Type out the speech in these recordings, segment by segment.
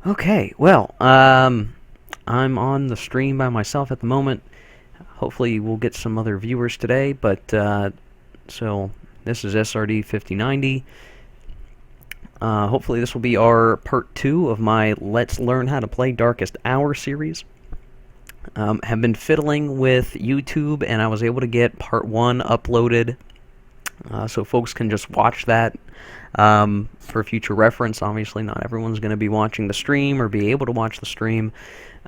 Okay, well, I'm on the stream by myself at the moment. Hopefully, we'll get some other viewers today, but so this is SRD 5090. Hopefully, this will be our part 2 of my Let's Learn How to Play Darkest Hour series. Have been fiddling with YouTube, and I was able to get part 1 uploaded so folks can just watch that for future reference. Obviously, not everyone's going to be watching the stream or be able to watch the stream.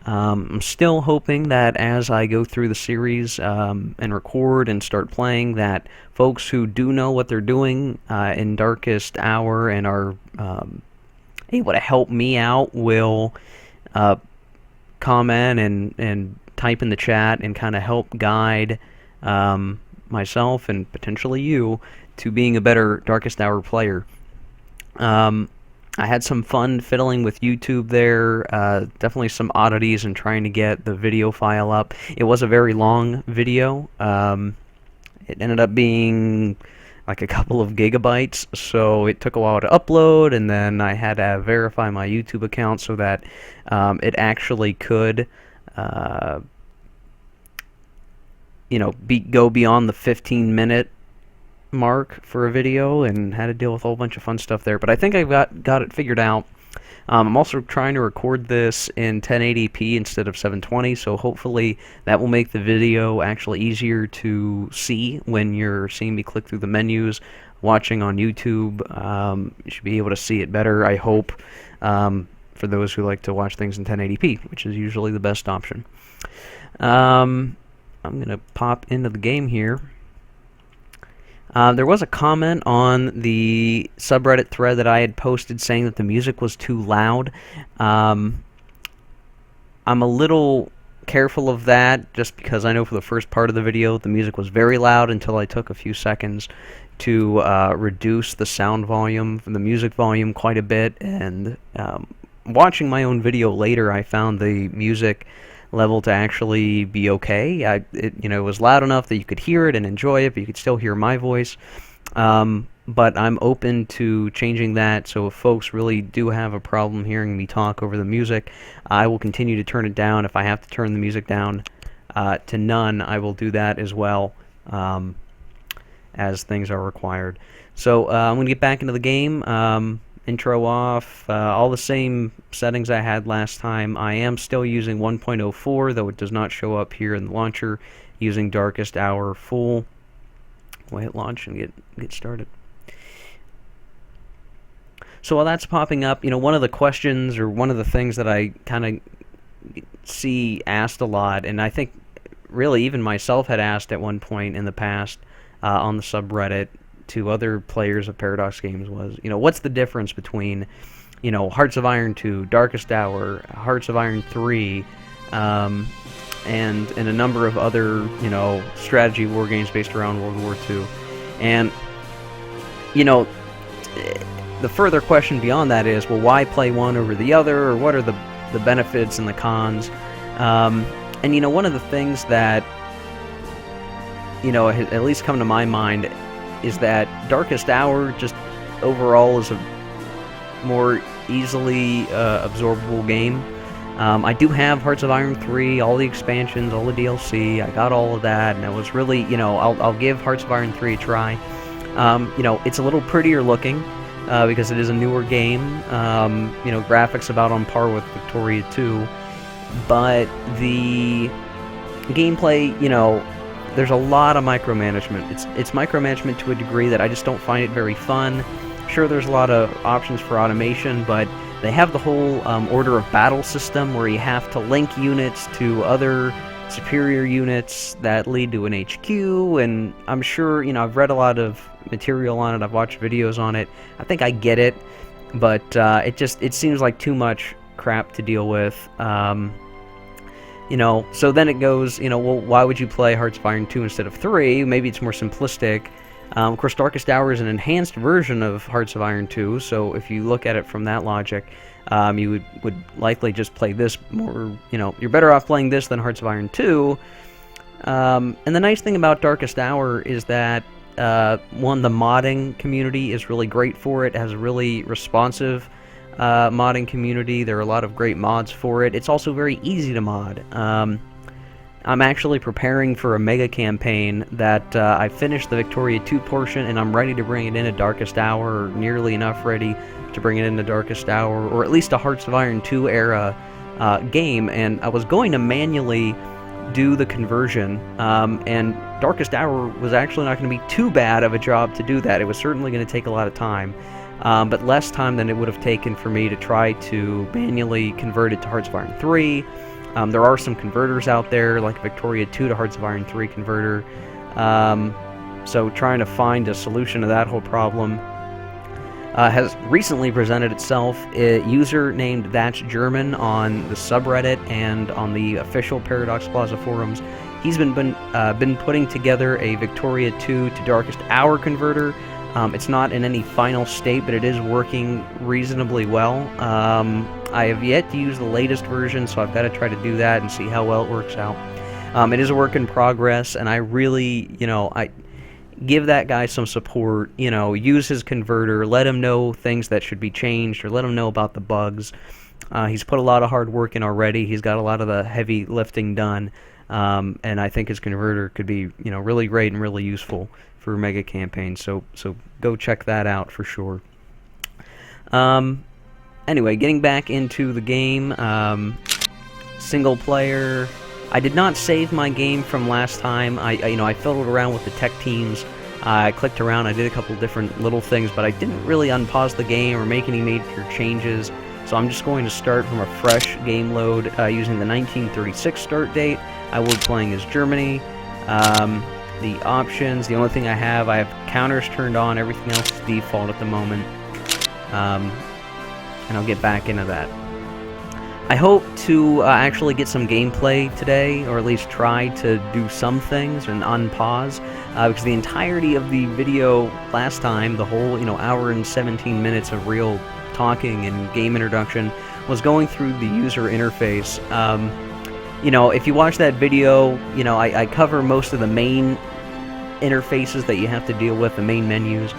I'm still hoping that as I go through the series and record and start playing, that folks who do know what they're doing in Darkest Hour and are able to help me out will comment and type in the chat and kind of help guide myself and potentially you to being a better Darkest Hour player. I had some fun fiddling with YouTube there, definitely some oddities in trying to get the video file up. It was a very long video. It ended up being like a couple of gigabytes, so it took a while to upload, and then I had to verify my YouTube account so that it actually could go beyond the 15-minute mark for a video, and had to deal with a whole bunch of fun stuff there. But I think I got it figured out. I'm also trying to record this in 1080p instead of 720, so hopefully that will make the video actually easier to see when you're seeing me click through the menus. Watching on YouTube, you should be able to see it better, I hope, for those who like to watch things in 1080p, which is usually the best option. I'm going to pop into the game here. There was a comment on the subreddit thread that I had posted saying that the music was too loud. I'm a little careful of that just because I know for the first part of the video the music was very loud until I took a few seconds to reduce the sound volume, the music volume quite a bit, and watching my own video later I found the music level to actually be okay. It was loud enough that you could hear it and enjoy it, but you could still hear my voice. But I'm open to changing that, so if folks really do have a problem hearing me talk over the music, I will continue to turn it down. If I have to turn the music down to none, I will do that as well, as things are required. So I'm going to get back into the game. Intro off, all the same settings I had last time. I am still using 1.04, though it does not show up here in the launcher, using Darkest Hour full. We'll hit launch and get started. So while that's popping up, one of the questions, or one of the things that I kind of see asked a lot, and I think really even myself had asked at one point in the past on the subreddit to other players of Paradox Games, was, what's the difference between, Hearts of Iron 2, Darkest Hour, Hearts of Iron 3, and a number of other, strategy war games based around World War II. And, the further question beyond that is, well, why play one over the other, or what are the benefits and the cons? And, one of the things that, has at least come to my mind is that Darkest Hour just overall is a more easily absorbable game. I do have Hearts of Iron 3, all the expansions, all the DLC. I got all of that, and it was really, I'll give Hearts of Iron 3 a try. It's a little prettier looking because it is a newer game. Graphics about on par with Victoria 2, but the gameplay, there's a lot of micromanagement. It's micromanagement to a degree that I just don't find it very fun. Sure, there's a lot of options for automation, but they have the whole order of battle system where you have to link units to other superior units that lead to an HQ, and I'm sure, I've read a lot of material on it, I've watched videos on it. I think I get it, but it seems like too much crap to deal with. So then it goes, well, why would you play Hearts of Iron 2 instead of 3? Maybe it's more simplistic. Of course, Darkest Hour is an enhanced version of Hearts of Iron 2, so if you look at it from that logic, you would likely just play this more, you're better off playing this than Hearts of Iron 2. And the nice thing about Darkest Hour is that, one, the modding community is really great for it. It has a really responsive modding community. There are a lot of great mods for it. It's also very easy to mod. I'm actually preparing for a mega campaign that I finished the Victoria 2 portion, and I'm ready to bring it into Darkest Hour, or nearly enough ready to bring it into Darkest Hour, or at least a Hearts of Iron 2 era game, and I was going to manually do the conversion, and Darkest Hour was actually not going to be too bad of a job to do that. It was certainly going to take a lot of time, but less time than it would have taken for me to try to manually convert it to Hearts of Iron 3. There are some converters out there, like Victoria 2 to Hearts of Iron 3 converter, so trying to find a solution to that whole problem has recently presented itself. A user named That's German on the subreddit and on the official Paradox Plaza forums, he's been putting together a Victoria 2 to Darkest Hour converter. It's not in any final state, but it is working reasonably well. I have yet to use the latest version, so I've got to try to do that and see how well it works out. It is a work in progress, and I really, I give that guy some support. Use his converter, let him know things that should be changed, or let him know about the bugs. He's put a lot of hard work in already. He's got a lot of the heavy lifting done, and I think his converter could be, really great and really useful for mega campaigns. So go check that out for sure. Anyway, getting back into the game, single player. I did not save my game from last time. I fiddled around with the tech teams. I clicked around. I did a couple different little things, but I didn't really unpause the game or make any major changes. So I'm just going to start from a fresh game load using the 1936 start date. I will be playing as Germany. The options, the only thing I have counters turned on. Everything else is default at the moment. And I'll get back into that. I hope to actually get some gameplay today, or at least try to do some things and unpause, because the entirety of the video last time, the whole hour and 17 minutes of real talking and game introduction, was going through the user interface. If you watch that video, I cover most of the main interfaces that you have to deal with, the main menus.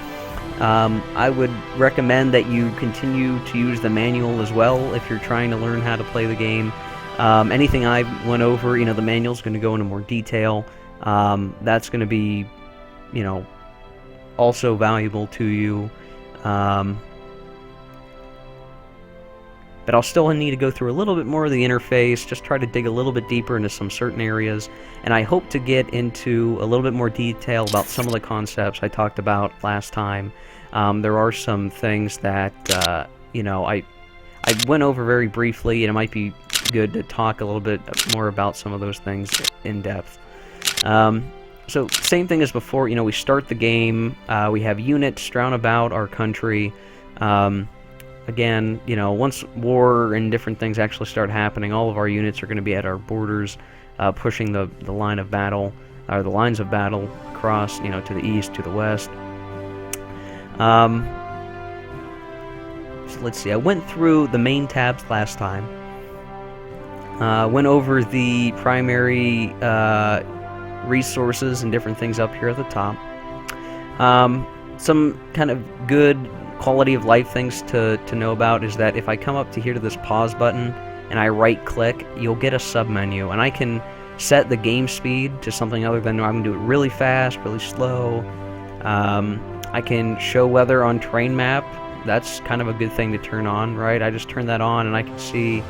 I would recommend that you continue to use the manual as well if you're trying to learn how to play the game. Anything I went over, the manual's going to go into more detail. That's going to be, also valuable to you. But I'll still need to go through a little bit more of the interface, just try to dig a little bit deeper into some certain areas, and I hope to get into a little bit more detail about some of the concepts I talked about last time. There are some things that, I went over very briefly, and it might be good to talk a little bit more about some of those things in depth. So, same thing as before, we start the game, we have units strewn about our country. Again, once war and different things actually start happening, all of our units are going to be at our borders, pushing the line of battle, or the lines of battle across, to the east, to the west. So let's see, I went through the main tabs last time. Went over the primary resources and different things up here at the top. Some kind of good quality of life things to know about is that if I come up to here to this pause button and I right click, you'll get a submenu, and I can set the game speed to something other than I'm going to do it really fast, really slow. I can show weather on terrain map. That's kind of a good thing to turn on, right? I just turn that on and I can see,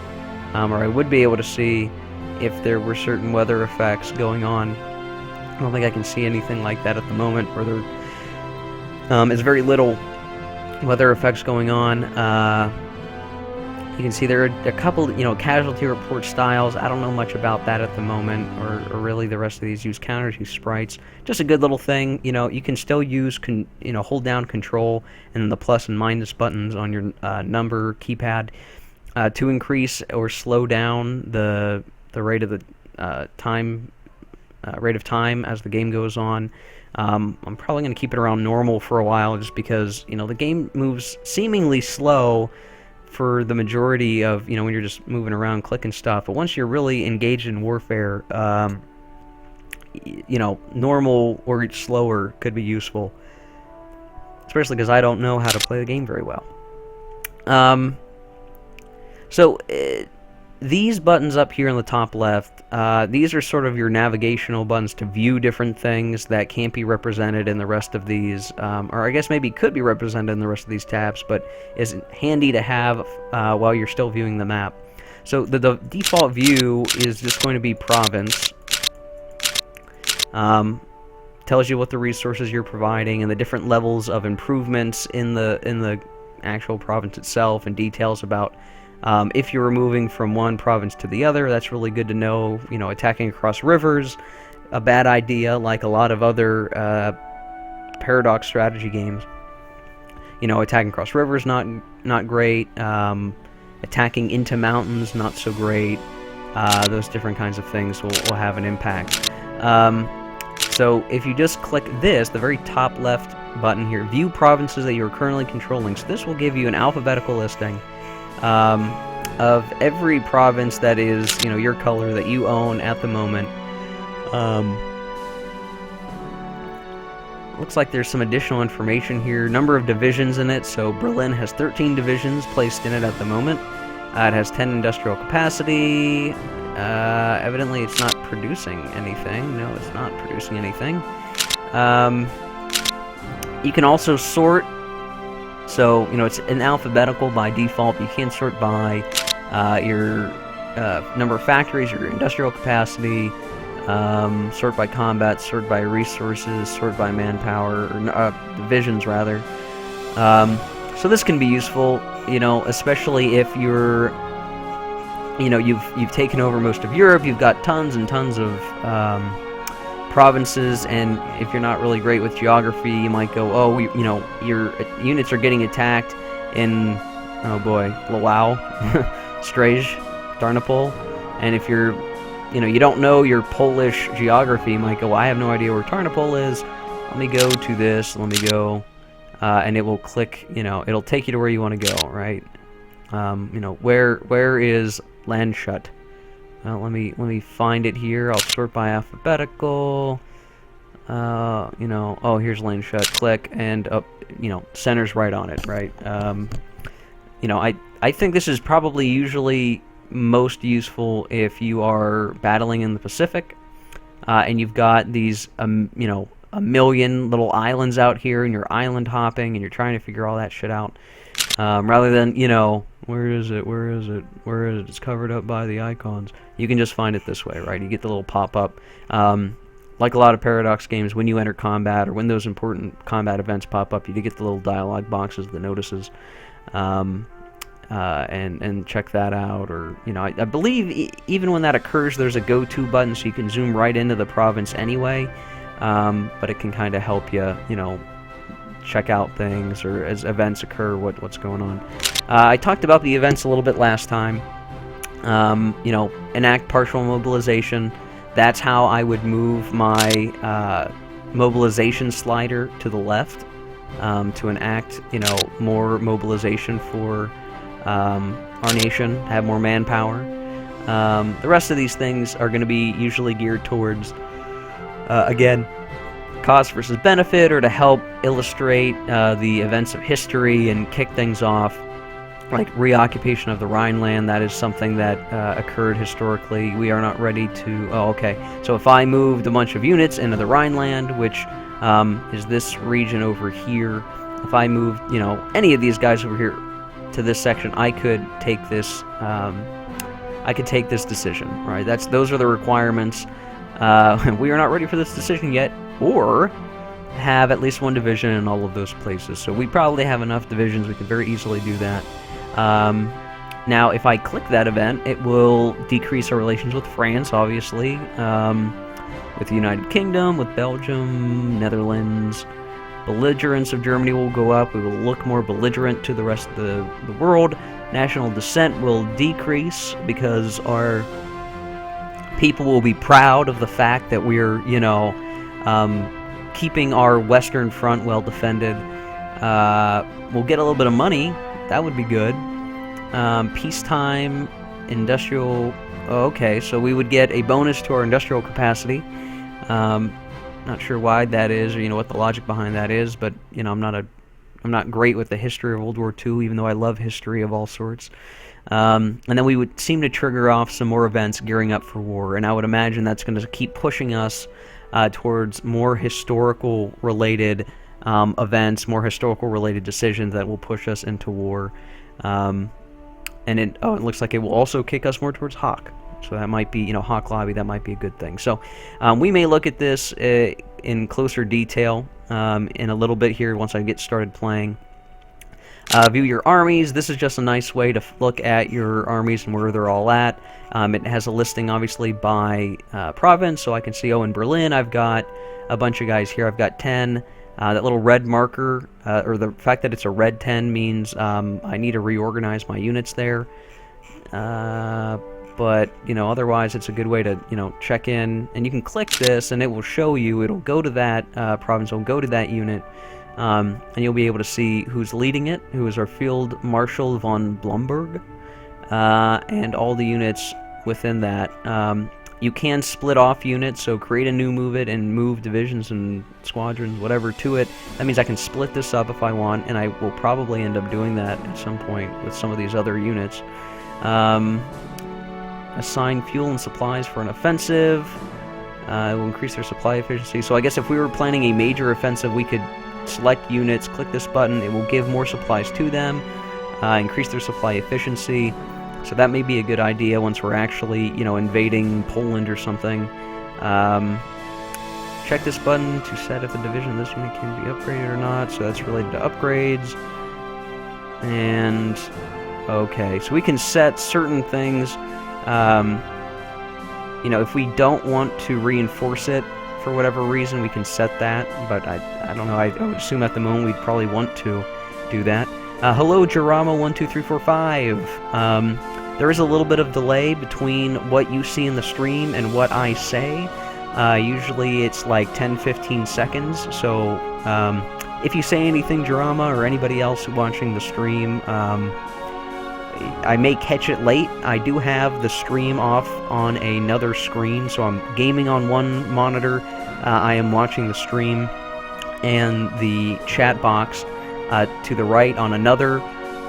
or I would be able to see if there were certain weather effects going on. I don't think I can see anything like that at the moment, or there is very little weather effects going on. You can see there are a couple, casualty report styles. I don't know much about that at the moment, or really the rest of these use counters, use sprites. Just a good little thing. You can still use, hold down control and then the plus and minus buttons on your number keypad to increase or slow down the rate of the rate of time as the game goes on. I'm probably going to keep it around normal for a while, just because the game moves seemingly slow for the majority of when you're just moving around clicking stuff, but once you're really engaged in warfare, normal or slower could be useful, especially because I don't know how to play the game very well. So these buttons up here in the top left, these are sort of your navigational buttons to view different things that can't be represented in the rest of these, or I guess maybe could be represented in the rest of these tabs, but is handy to have while you're still viewing the map. So the default view is just going to be province. Tells you what the resources you're providing and the different levels of improvements in the actual province itself, and details about if you're moving from one province to the other. That's really good to know. You know, attacking across rivers, a bad idea, like a lot of other Paradox strategy games. You know, attacking across rivers, not great. Attacking into mountains, not so great. Those different kinds of things will have an impact. So if you just click this, the very top left button here, view provinces that you're currently controlling. So this will give you an alphabetical listing of every province that is, you know, your color that you own at the moment. Looks like there's some additional information here. Number of divisions in it. So Berlin has 13 divisions placed in it at the moment. It has 10 industrial capacity. Evidently it's not producing anything. No, it's not producing anything. You can also sort. So, you know, it's an alphabetical by default. You can sort by your number of factories, your industrial capacity, sort by combat, sort by resources, sort by manpower, or divisions rather. So this can be useful, you know, especially if you're, you know, you've taken over most of Europe, you've got tons and tons of provinces, and if you're not really great with geography, you might go, oh, you know, your units are getting attacked in, oh boy, Lwów, Straj, Tarnopol, and if you're, you know, you don't know your Polish geography, you might go, well, I have no idea where Tarnopol is, let me go to this, let me go, and it will click, you know, it'll take you to where you want to go, right? You know, where is Landshut? Let me find it here. I'll sort by alphabetical. You know, oh, here's Landshut. Click, and up, you know, center's right on it, right? You know, I think this is probably usually most useful if you are battling in the Pacific, and you've got these, you know, a million little islands out here, and you're island hopping, and you're trying to figure all that shit out, rather than, you know, where is it? Where is it? Where is it? It's covered up by the icons. You can just find it this way, right? You get the little pop-up. Like a lot of Paradox games, when you enter combat or when those important combat events pop up, you do get the little dialogue boxes, the notices, and check that out. Or, you know, I believe even when that occurs, there's a go-to button, so you can zoom right into the province anyway. But it can kind of help you, you know, check out things, or as events occur, what's going on. I talked about the events a little bit last time. You know, enact partial mobilization. That's how I would move my mobilization slider to the left to enact, you know, more mobilization for our nation, have more manpower. The rest of these things are going to be usually geared towards, again, cost versus benefit, or to help illustrate the events of history and kick things off. Like reoccupation of the Rhineland, that is something that occurred historically. We are not ready to... Oh, okay. So if I moved a bunch of units into the Rhineland, which is this region over here, if I moved, you know, any of these guys over here to this section, I could take this. I could take this decision, right? Those are the requirements. We are not ready for this decision yet, or have at least one division in all of those places. So we probably have enough divisions. We can very easily do that. Now, if I click that event, it will decrease our relations with France, obviously, with the United Kingdom, with Belgium, Netherlands. Belligerence of Germany will go up. We will look more belligerent to the rest of the world. National dissent will decrease because our people will be proud of the fact that we're, you know, keeping our Western Front well defended. We'll get a little bit of money. That would be good. Peacetime, industrial... Oh, okay, so we would get a bonus to our industrial capacity. Not sure why that is, or, you know, what the logic behind that is, but, you know, I'm not great with the history of World War II, even though I love history of all sorts. And then we would seem to trigger off some more events gearing up for war, and I would imagine that's going to keep pushing us towards more historical-related events, more historical-related decisions that will push us into war. And it looks like it will also kick us more towards Hawk. So that might be, Hawk Lobby, that might be a good thing. So we may look at this in closer detail in a little bit here once I get started playing. View your armies. This is just a nice way to look at your armies and where they're all at. It has a listing, obviously, by province, so I can see, in Berlin, I've got a bunch of guys here. I've got 10. That little red marker, or the fact that it's a red 10 means I need to reorganize my units there. But, otherwise it's a good way to, check in. And you can click this, and it will show you, it'll go to that province, it'll go to that unit. And you'll be able to see who's leading it, who is our Field Marshal von Blomberg, and all the units within that. You can split off units, so create a new move it and move divisions and squadrons, whatever, to it. That means I can split this up if I want, and I will probably end up doing that at some point with some of these other units. Assign fuel and supplies for an offensive. It will increase their supply efficiency. So I guess if we were planning a major offensive, we could select units, click this button, it will give more supplies to them, increase their supply efficiency. So that may be a good idea once we're actually, invading Poland or something. Check this button to set if the division of this unit can be upgraded or not. So that's related to upgrades. And, okay, so we can set certain things. If we don't want to reinforce it for whatever reason, we can set that. But I don't know, I would assume at the moment we'd probably want to do that. Hello, Jarama12345. There is a little bit of delay between what you see in the stream and what I say. Usually it's like 10-15 seconds, so if you say anything, Jarama, or anybody else watching the stream, I may catch it late. I do have the stream off on another screen, so I'm gaming on one monitor. I am watching the stream and the chat box to the right on another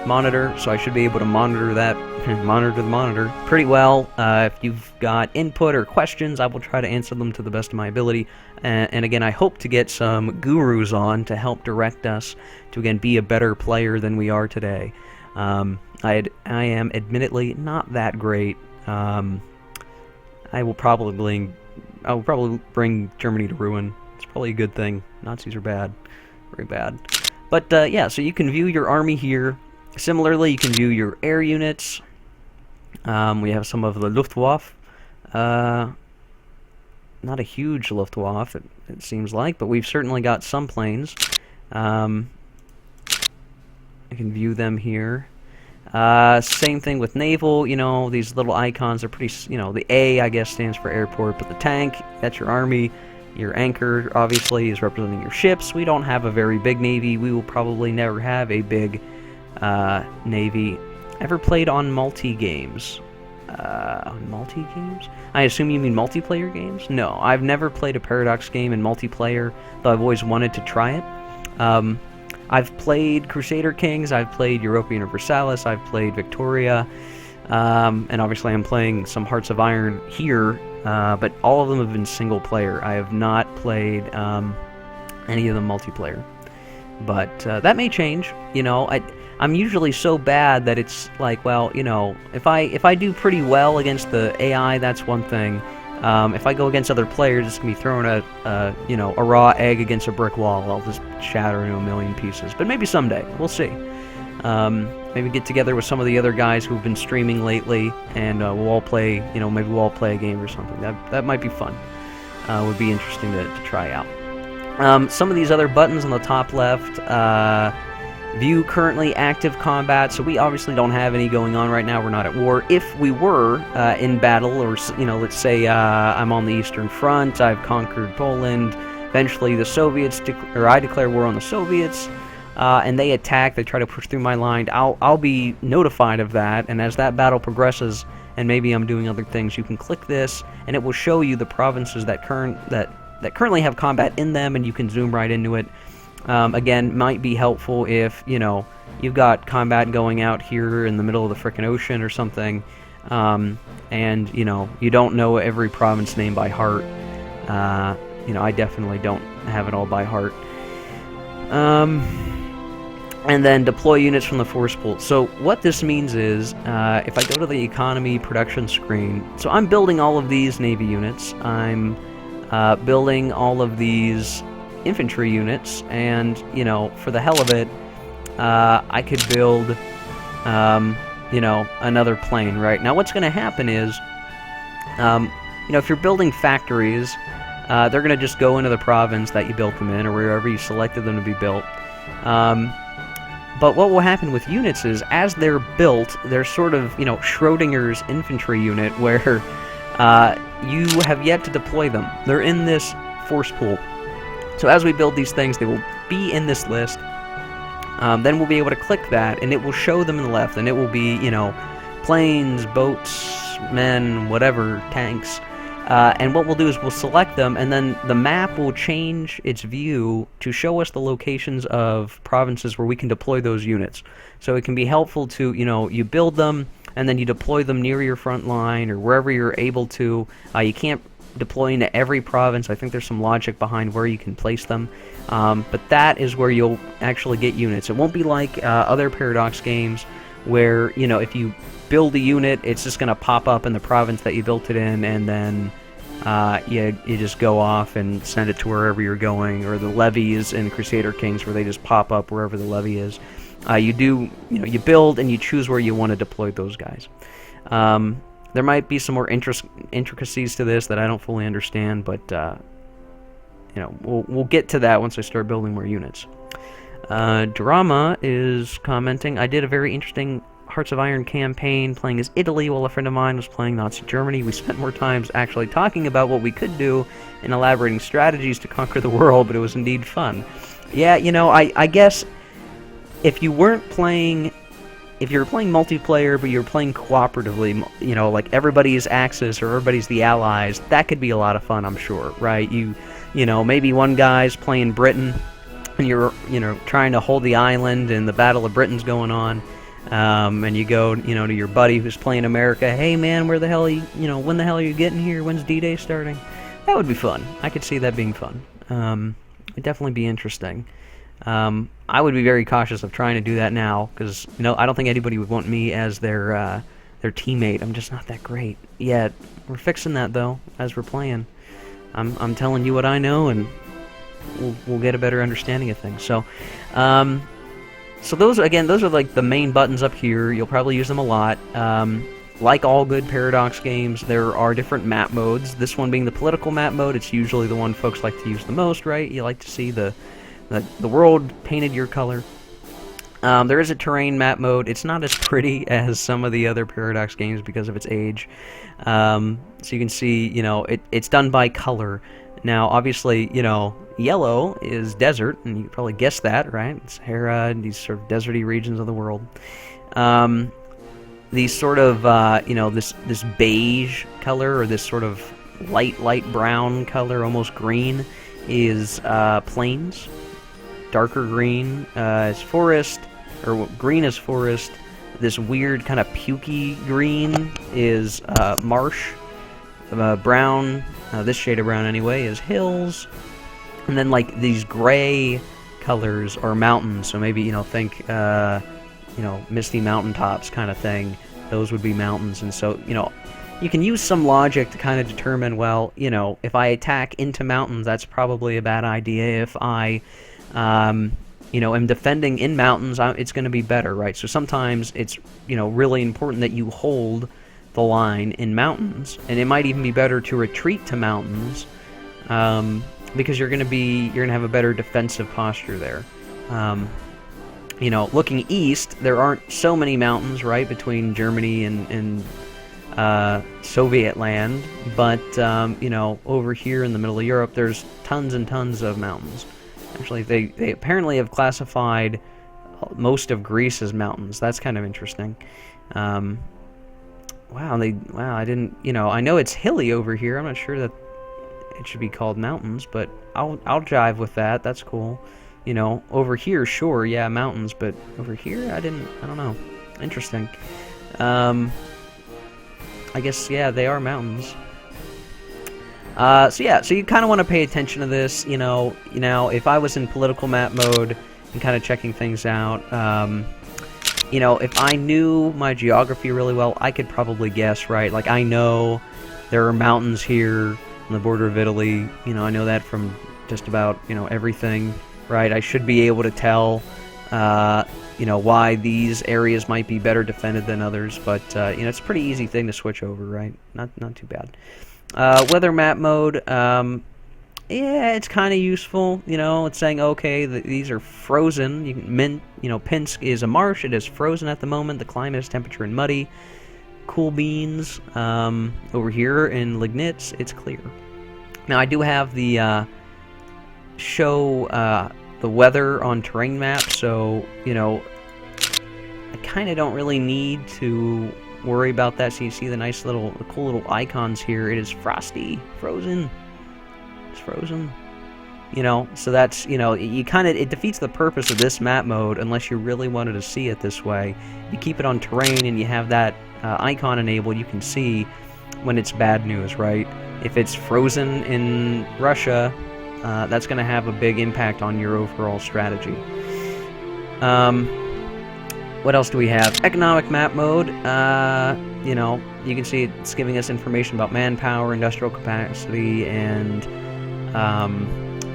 monitor, so I should be able to monitor that, monitor the monitor pretty well. If you've got input or questions, I will try to answer them to the best of my ability. And again, I hope to get some gurus on to help direct us to, again, be a better player than we are today. I am admittedly not that great. I will probably bring Germany to ruin. It's probably a good thing. Nazis are bad, very bad. But yeah, so you can view your army here. Similarly, you can view your air units. We have some of the Luftwaffe. Not a huge Luftwaffe, it seems like, but we've certainly got some planes. I can view them here. Same thing with naval. These little icons are pretty, the A, I guess, stands for airport, but the tank, that's your army. Your anchor, obviously, is representing your ships. We don't have a very big navy. We will probably never have a big navy. Ever played on multi-games? On multi-games? I assume you mean multiplayer games? No, I've never played a Paradox game in multiplayer, though I've always wanted to try it. I've played Crusader Kings, I've played Europa Universalis, I've played Victoria, and obviously I'm playing some Hearts of Iron here, but all of them have been single player. I have not played any of them multiplayer. But that may change. I'm usually so bad that it's like, well, if I do pretty well against the AI, that's one thing. If I go against other players, it's gonna be throwing a raw egg against a brick wall. I'll just shatter into a million pieces. But maybe someday, we'll see. Maybe get together with some of the other guys who've been streaming lately, and we'll all play. Maybe we'll all play a game or something. That might be fun. Would be interesting to try out. Some of these other buttons on the top left. View currently active combat, so we obviously don't have any going on right now. We're not at war. If we were in battle, or let's say I'm on the Eastern Front, I've conquered Poland, eventually the Soviets, I declare war on the Soviets, and they attack, they try to push through my line, I'll be notified of that, and as that battle progresses, and maybe I'm doing other things, you can click this, and it will show you the provinces that currently have combat in them, and you can zoom right into it. Again, might be helpful if, you've got combat going out here in the middle of the frickin' ocean or something, and, you don't know every province name by heart. I definitely don't have it all by heart. And then deploy units from the force pool. So what this means is, if I go to the economy production screen, so I'm building all of these Navy units, I'm building all of these infantry units, and, for the hell of it, I could build, another plane, right? Now what's going to happen is, if you're building factories, they're going to just go into the province that you built them in, or wherever you selected them to be built. But what will happen with units is, as they're built, they're sort of, Schrodinger's infantry unit, where you have yet to deploy them. They're in this force pool. So as we build these things, they will be in this list. Then we'll be able to click that, and it will show them in the left, and it will be, planes, boats, men, whatever, tanks. And what we'll do is we'll select them, and then the map will change its view to show us the locations of provinces where we can deploy those units. So it can be helpful to, you build them, and then you deploy them near your front line, or wherever you're able to. You can't deploy into every province. I think there's some logic behind where you can place them. But that is where you'll actually get units. It won't be like other Paradox games, where, if you build a unit, it's just going to pop up in the province that you built it in, and then you just go off and send it to wherever you're going, or the levies in Crusader Kings, where they just pop up wherever the levy is. You build and you choose where you want to deploy those guys. There might be some more intricacies to this that I don't fully understand, but we'll get to that once I start building more units. Drama is commenting, I did a very interesting Hearts of Iron campaign playing as Italy while a friend of mine was playing Nazi Germany. We spent more times actually talking about what we could do and elaborating strategies to conquer the world, but it was indeed fun. Yeah, I guess if you were playing multiplayer, but you're playing cooperatively, like everybody's Axis or everybody's the Allies, that could be a lot of fun, I'm sure, right? Maybe one guy's playing Britain, and you're, trying to hold the island, and the Battle of Britain's going on. And you go, to your buddy who's playing America. Hey, man, when the hell are you getting here? When's D-Day starting? That would be fun. I could see that being fun. It'd definitely be interesting. I would be very cautious of trying to do that now, because, I don't think anybody would want me as their teammate. I'm just not that great yet. We're fixing that, though, as we're playing. I'm telling you what I know, and we'll get a better understanding of things. So those are like the main buttons up here. You'll probably use them a lot. Like all good Paradox games, there are different map modes. This one being the political map mode, it's usually the one folks like to use the most, right? You like to see the world painted your color. There is a terrain map mode. It's not as pretty as some of the other Paradox games because of its age. So you can see, it's done by color. Now, obviously, yellow is desert, and you can probably guess that, right? It's Sahara and these sort of deserty regions of the world. These sort of, this beige color, or this sort of light brown color, almost green, is plains. Darker green is forest, or green is forest. This weird kind of pukey green is marsh. Brown, this shade of brown anyway, is hills. And then, like, these gray colors are mountains. So maybe, think, misty mountaintops kind of thing. Those would be mountains. And so, you can use some logic to kind of determine, well, if I attack into mountains, that's probably a bad idea. If I, am defending in mountains, it's going to be better, right? So sometimes it's, really important that you hold the line in mountains. And it might even be better to retreat to mountains, because you're going to have a better defensive posture there. Looking east, there aren't so many mountains, right, between Germany and Soviet land, but, over here in the middle of Europe, there's tons and tons of mountains. Actually, they apparently have classified most of Greece as mountains. That's kind of interesting. Wow, I didn't, I know it's hilly over here. I'm not sure that it should be called mountains, but I'll jive with that. That's cool. You know, over here, sure, yeah, mountains, but over here, I don't know. Interesting. I guess, yeah, they are mountains. So yeah, so you kind of want to pay attention to this, you know, if I was in political map mode and kind of checking things out, you know, if I knew my geography really well, I could probably guess, right? Like, I know there are mountains here on the border of Italy, you know, I know that from just about, you know, everything, right? I should be able to tell, you know, why these areas might be better defended than others, but, you know, it's a pretty easy thing to switch over, right? Not too bad. Weather map mode, yeah, it's kind of useful, you know, it's saying, okay, these are frozen, you know, Pinsk is a marsh, it is frozen at the moment, the climate is temperature and muddy, cool beans, over here in Lignitz, it's clear. Now, I do have the, show, the weather on terrain maps, so, you know, I kind of don't really need to worry about that. So you see the nice little, the cool little icons here. It is frosty, frozen. It's frozen. You know, so that's, you know, you kind of, it defeats the purpose of this map mode unless you really wanted to see it this way. You keep it on terrain and you have that icon enabled, you can see when it's bad news, right? If it's frozen in Russia, that's going to have a big impact on your overall strategy. What else do we have? Economic map mode. You know, you can see it's giving us information about manpower, industrial capacity, and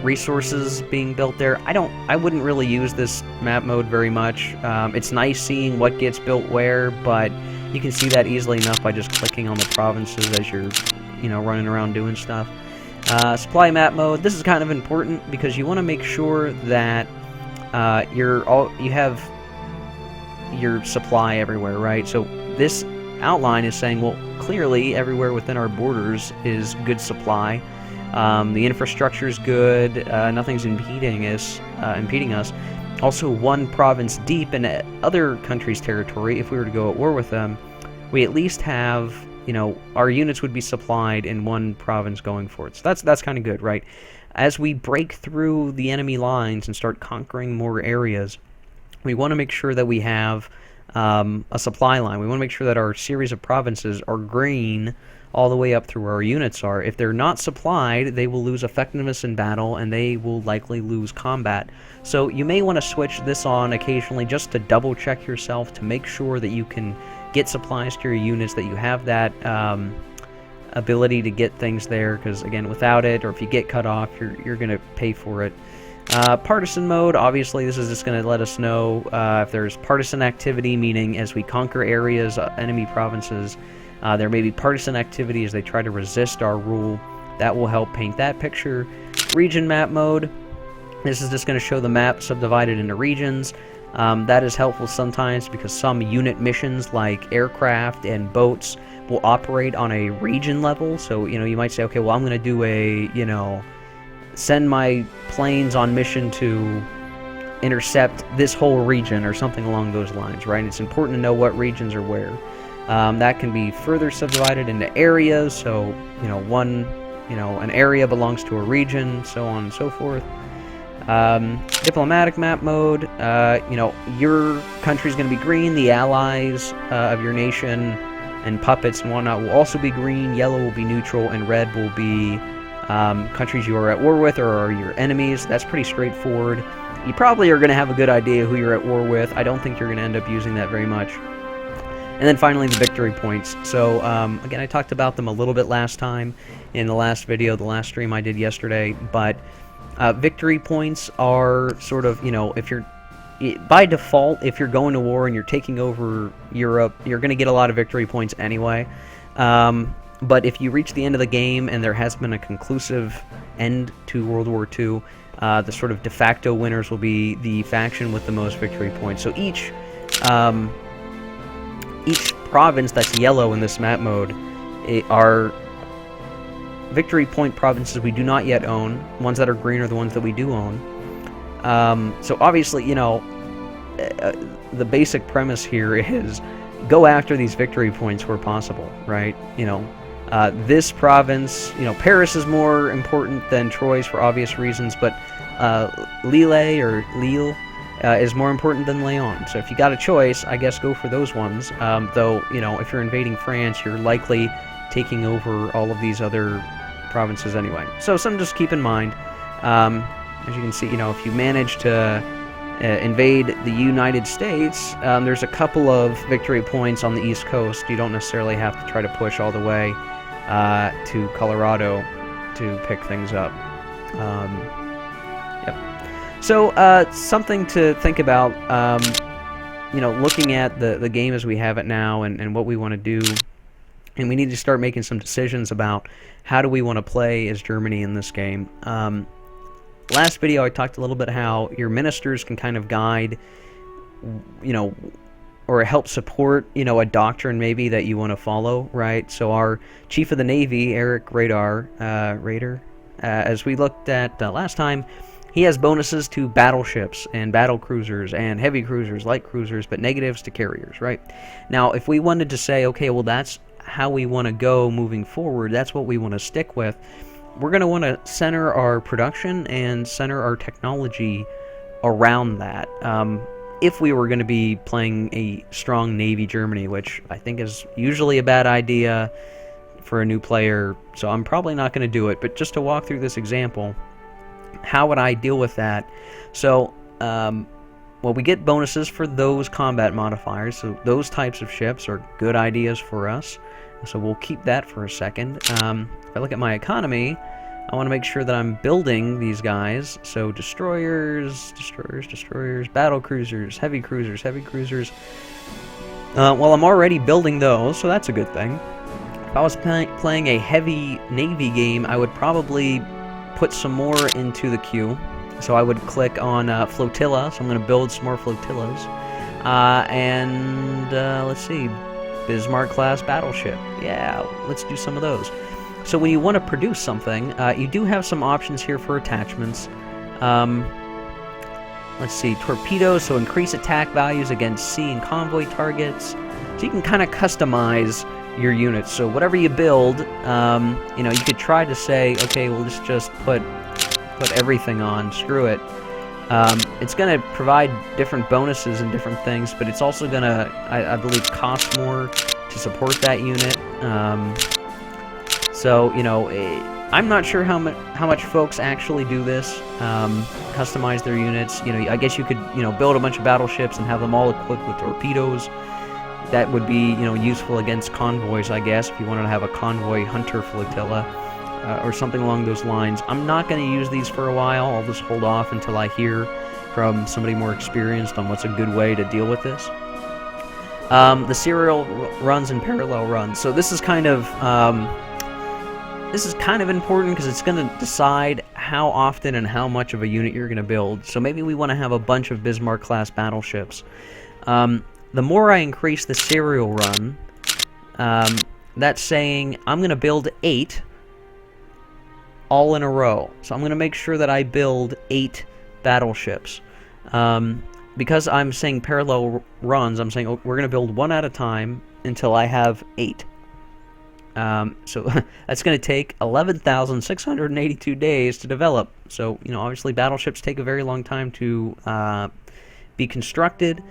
resources being built there. I wouldn't really use this map mode very much. It's nice seeing what gets built where, but you can see that easily enough by just clicking on the provinces as you're, you know, running around doing stuff. Supply map mode. This is kind of important because you want to make sure that you have your supply everywhere, right? So this outline is saying, well, clearly everywhere within our borders is good supply. The infrastructure is good. Nothing's impeding us. Also, one province deep in other countries' territory, if we were to go at war with them, we at least have, you know, our units would be supplied in one province going forward. So that's kind of good, right? As we break through the enemy lines and start conquering more areas, we want to make sure that we have a supply line. We want to make sure that our series of provinces are green all the way up through where our units are. If they're not supplied, they will lose effectiveness in battle, and they will likely lose combat. So you may want to switch this on occasionally just to double-check yourself to make sure that you can get supplies to your units, that you have that ability to get things there, because, again, without it, or if you get cut off, you're going to pay for it. Partisan mode, obviously this is just going to let us know if there's partisan activity, meaning as we conquer areas, enemy provinces, there may be partisan activity as they try to resist our rule. That will help paint that picture. Region map mode, this is just going to show the map subdivided into regions. That is helpful sometimes because some unit missions like aircraft and boats will operate on a region level. So, you know, you might say, okay, well, I'm going to do a, you know, send my planes on mission to intercept this whole region or something along those lines, right? It's important to know what regions are where. That can be further subdivided into areas, so, you know, an area belongs to a region, so on and so forth. Diplomatic map mode, you know, your country's going to be green, the allies of your nation and puppets and whatnot will also be green, yellow will be neutral, and red will be countries you are at war with or are your enemies. That's pretty straightforward. You probably are going to have a good idea who you're at war with. I don't think you're going to end up using that very much. And then finally, the victory points. So, again, I talked about them a little bit last time in the last video, the last stream I did yesterday, but victory points are sort of, you know, if you're, by default, if you're going to war and you're taking over Europe, you're going to get a lot of victory points anyway. But if you reach the end of the game and there has been a conclusive end to World War II, the sort of de facto winners will be the faction with the most victory points. So each province that's yellow in this map mode are victory point provinces we do not yet own. Ones that are green are the ones that we do own. So obviously, you know, the basic premise here is go after these victory points where possible, right? You know, this province, you know, Paris is more important than Troyes for obvious reasons, but Lille or Lille is more important than Leon. So if you got a choice, I guess go for those ones. Though, if you're invading France, you're likely taking over all of these other provinces anyway. So something just keep in mind. As you can see, if you manage to invade the United States, there's a couple of victory points on the East Coast. You don't necessarily have to try to push all the way to Colorado to pick things up. Yep. So something to think about, looking at the game as we have it now and what we want to do. And we need to start making some decisions about how do we want to play as Germany in this game. Last video I talked a little bit how your ministers can kind of guide, or help support, a doctrine maybe that you want to follow, right? So our Chief of the Navy, Eric Rader, as we looked at last time, he has bonuses to battleships and battle cruisers and heavy cruisers, light cruisers, but negatives to carriers, right? Now, if we wanted to say, okay, well, that's how we want to go moving forward, that's what we want to stick with, we're going to want to center our production and center our technology around that. If we were going to be playing a strong Navy Germany, which I think is usually a bad idea for a new player, so I'm probably not going to do it. But just to walk through this example, how would I deal with that? So, well, we get bonuses for those combat modifiers, so those types of ships are good ideas for us. So we'll keep that for a second. If I look at my economy, I want to make sure that I'm building these guys. So destroyers, battle cruisers, heavy cruisers. Well, I'm already building those, so that's a good thing. If I was playing a heavy Navy game, I would probably put some more into the queue. So I would click on flotilla, so I'm going to build some more flotillas. Let's see, Bismarck-class battleship. Yeah, let's do some of those. So when you want to produce something, you do have some options here for attachments. Let's see, torpedoes, so increase attack values against sea and convoy targets. So you can kind of customize your units. So whatever you build, you could try to say, okay, well, let's just put everything on, screw it. It's going to provide different bonuses and different things, but it's also going to, I believe, cost more to support that unit. So, I'm not sure how much folks actually do this, customize their units. I guess you could, build a bunch of battleships and have them all equipped with torpedoes. That would be, useful against convoys, I guess, if you wanted to have a convoy hunter flotilla. Or something along those lines. I'm not going to use these for a while. I'll just hold off until I hear from somebody more experienced on what's a good way to deal with this. The serial runs and parallel runs. So this is kind of important because it's going to decide how often and how much of a unit you're going to build. So maybe we want to have a bunch of Bismarck-class battleships. The more I increase the serial run, that's saying I'm going to build 8 all in a row. So I'm going to make sure that I build 8 battleships. Because I'm saying parallel runs, I'm saying we're going to build 1 at a time until I have 8. So that's going to take 11,682 days to develop. So, obviously battleships take a very long time to be constructed.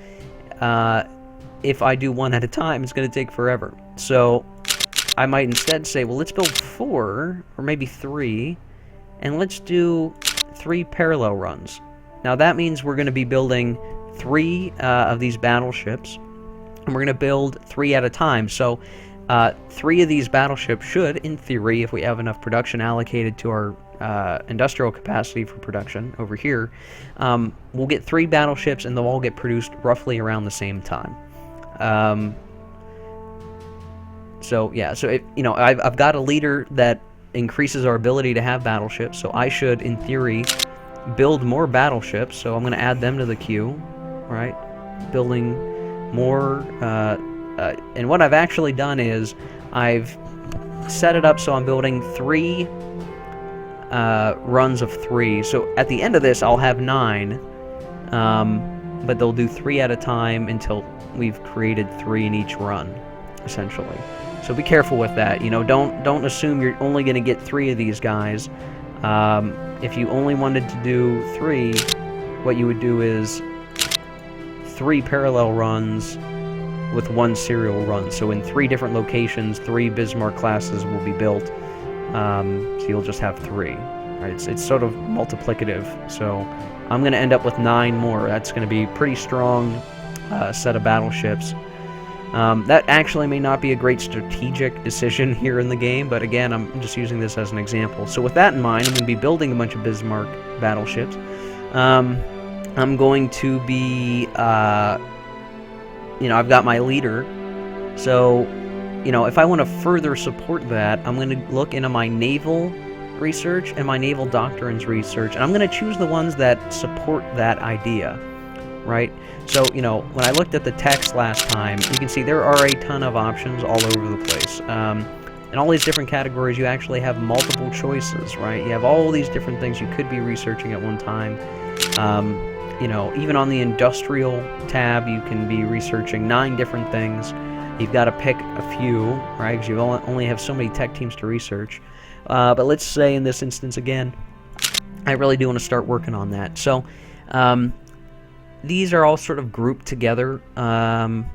If I do 1 at a time, it's going to take forever. So I might instead say, well, let's build 4, or maybe 3, and let's do 3 parallel runs. Now that means we're going to be building 3 of these battleships, and we're going to build 3 at a time. So 3 of these battleships should, in theory, if we have enough production allocated to our industrial capacity for production over here, we'll get 3 battleships, and they'll all get produced roughly around the same time. So yeah, so I've got a leader that increases our ability to have battleships, so I should, in theory, build more battleships. So I'm going to add them to the queue, right? Building more, and what I've actually done is I've set it up so I'm building 3 runs of 3. So at the end of this, I'll have 9, but they'll do 3 at a time until we've created 3 in each run, essentially. So be careful with that. Don't assume you're only going to get 3 of these guys. If you only wanted to do 3, what you would do is 3 parallel runs with 1 serial run. So in 3 different locations, 3 Bismarck classes will be built. So you'll just have 3. Right? It's sort of multiplicative. So I'm going to end up with 9 more. That's going to be a pretty strong set of battleships. That actually may not be a great strategic decision here in the game, but again, I'm just using this as an example. So with that in mind, I'm going to be building a bunch of Bismarck battleships. I'm going to be, I've got my leader, so, if I want to further support that, I'm going to look into my naval research and my naval doctrines research, and I'm going to choose the ones that support that idea, right? So, when I looked at the text last time, you can see there are a ton of options all over the place. In all these different categories, you actually have multiple choices, right? You have all these different things you could be researching at one time. Even on the industrial tab, you can be researching 9 different things. You've got to pick a few, right? Because you only have so many tech teams to research. But let's say in this instance again, I really do want to start working on that. So these are all sort of grouped together, and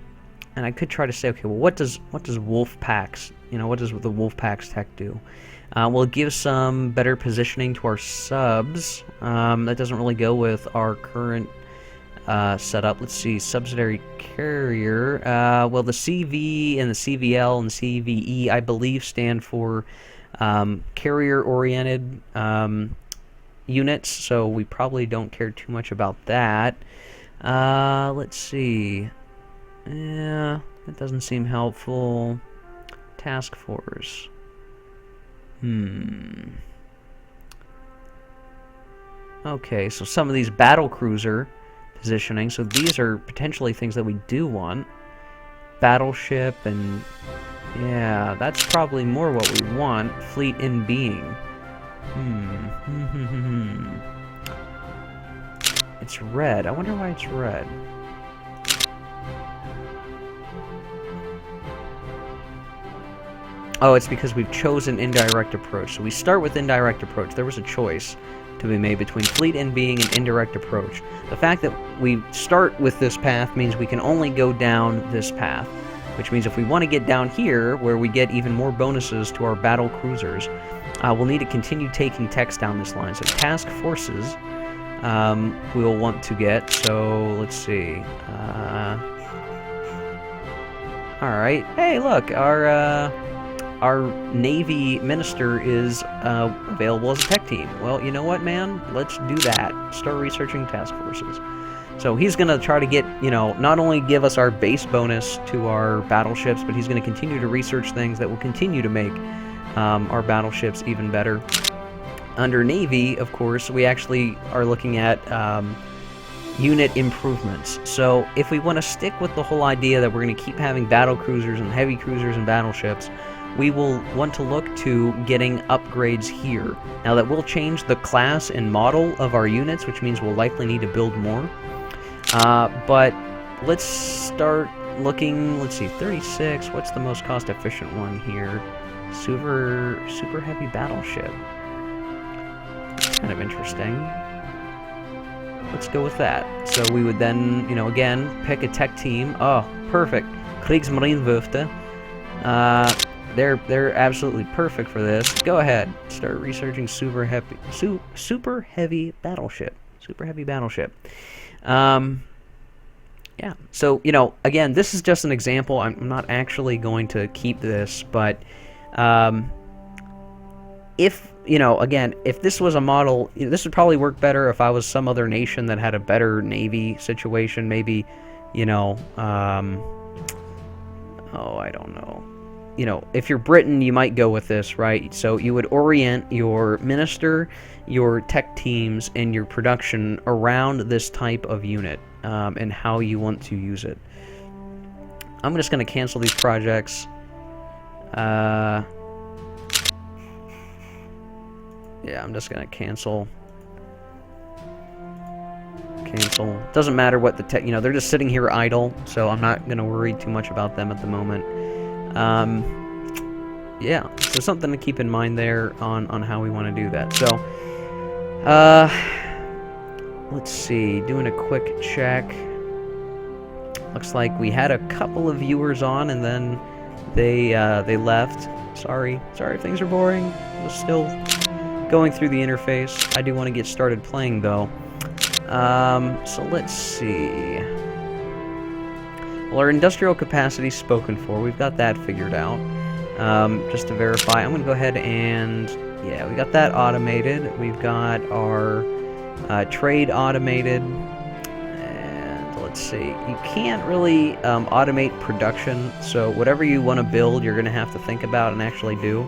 I could try to say, okay, well, what does Wolfpack's, what does the Wolfpack's tech do? We'll give some better positioning to our subs. That doesn't really go with our current setup. Let's see, subsidiary carrier. Well, the CV and the CVL and CVE, I believe, stand for carrier-oriented units, so we probably don't care too much about that. Let's see. Yeah, that doesn't seem helpful. Task force. Okay, so some of these battle cruiser positioning, so these are potentially things that we do want. Battleship, and yeah, that's probably more what we want. Fleet in being. It's red. I wonder why it's red. Oh, it's because we've chosen indirect approach. So we start with indirect approach. There was a choice to be made between fleet in being and indirect approach. The fact that we start with this path means we can only go down this path, which means if we want to get down here, where we get even more bonuses to our battle cruisers, we'll need to continue taking text down this line. So task forces we'll want to get. So let's see. Alright. Hey, look, our Navy minister is available as a tech team. Well, you know what, man? Let's do that. Start researching task forces. So he's going to try to get, not only give us our base bonus to our battleships, but he's going to continue to research things that will continue to make our battleships even better. Under Navy, of course, we actually are looking at unit improvements. So if we want to stick with the whole idea that we're going to keep having battle cruisers and heavy cruisers and battleships, we will want to look to getting upgrades here. Now that will change the class and model of our units, which means we'll likely need to build more. But let's start looking, let's see, 36, what's the most cost-efficient one here? Super heavy battleship. That's kind of interesting. Let's go with that. So we would then, again, pick a tech team. Oh, perfect. Kriegsmarinewürfte. They're absolutely perfect for this. Go ahead, start researching super heavy battleship. Super heavy battleship. Yeah. So again, this is just an example. I'm not actually going to keep this, but if again, if this was a model, this would probably work better if I was some other nation that had a better Navy situation. Maybe, oh, I don't know. If you're Britain, you might go with this, right? So you would orient your minister, your tech teams, and your production around this type of unit and how you want to use it. I'm just going to cancel these projects. Yeah, I'm just going to cancel. Doesn't matter what the tech, they're just sitting here idle, so I'm not going to worry too much about them at the moment. Yeah, so something to keep in mind there on how we want to do that. So Uh, let's see. Doing a quick check. Looks like we had a couple of viewers on, and then they left. Sorry if things are boring. I'm still going through the interface. I do want to get started playing though. So let's see. Well, our industrial capacity spoken for. We've got that figured out. Just to verify, I'm going to go ahead and... yeah, we got that automated. We've got our trade automated. And let's see. You can't really automate production, so whatever you want to build, you're going to have to think about and actually do.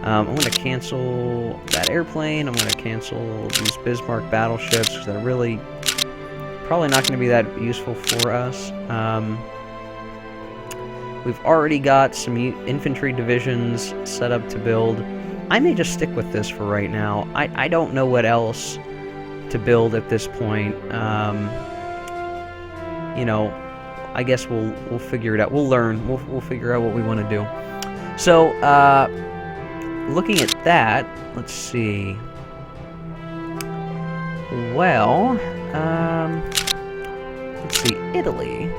I'm going to cancel that airplane. I'm going to cancel these Bismarck battleships, because they're really probably not going to be that useful for us. We've already got some infantry divisions set up to build. I may just stick with this for right now. I don't know what else to build at this point. You know, I guess we'll figure it out. We'll learn. We'll figure out what we want to do. So, looking at that, let's see. Well, let's see, Italy.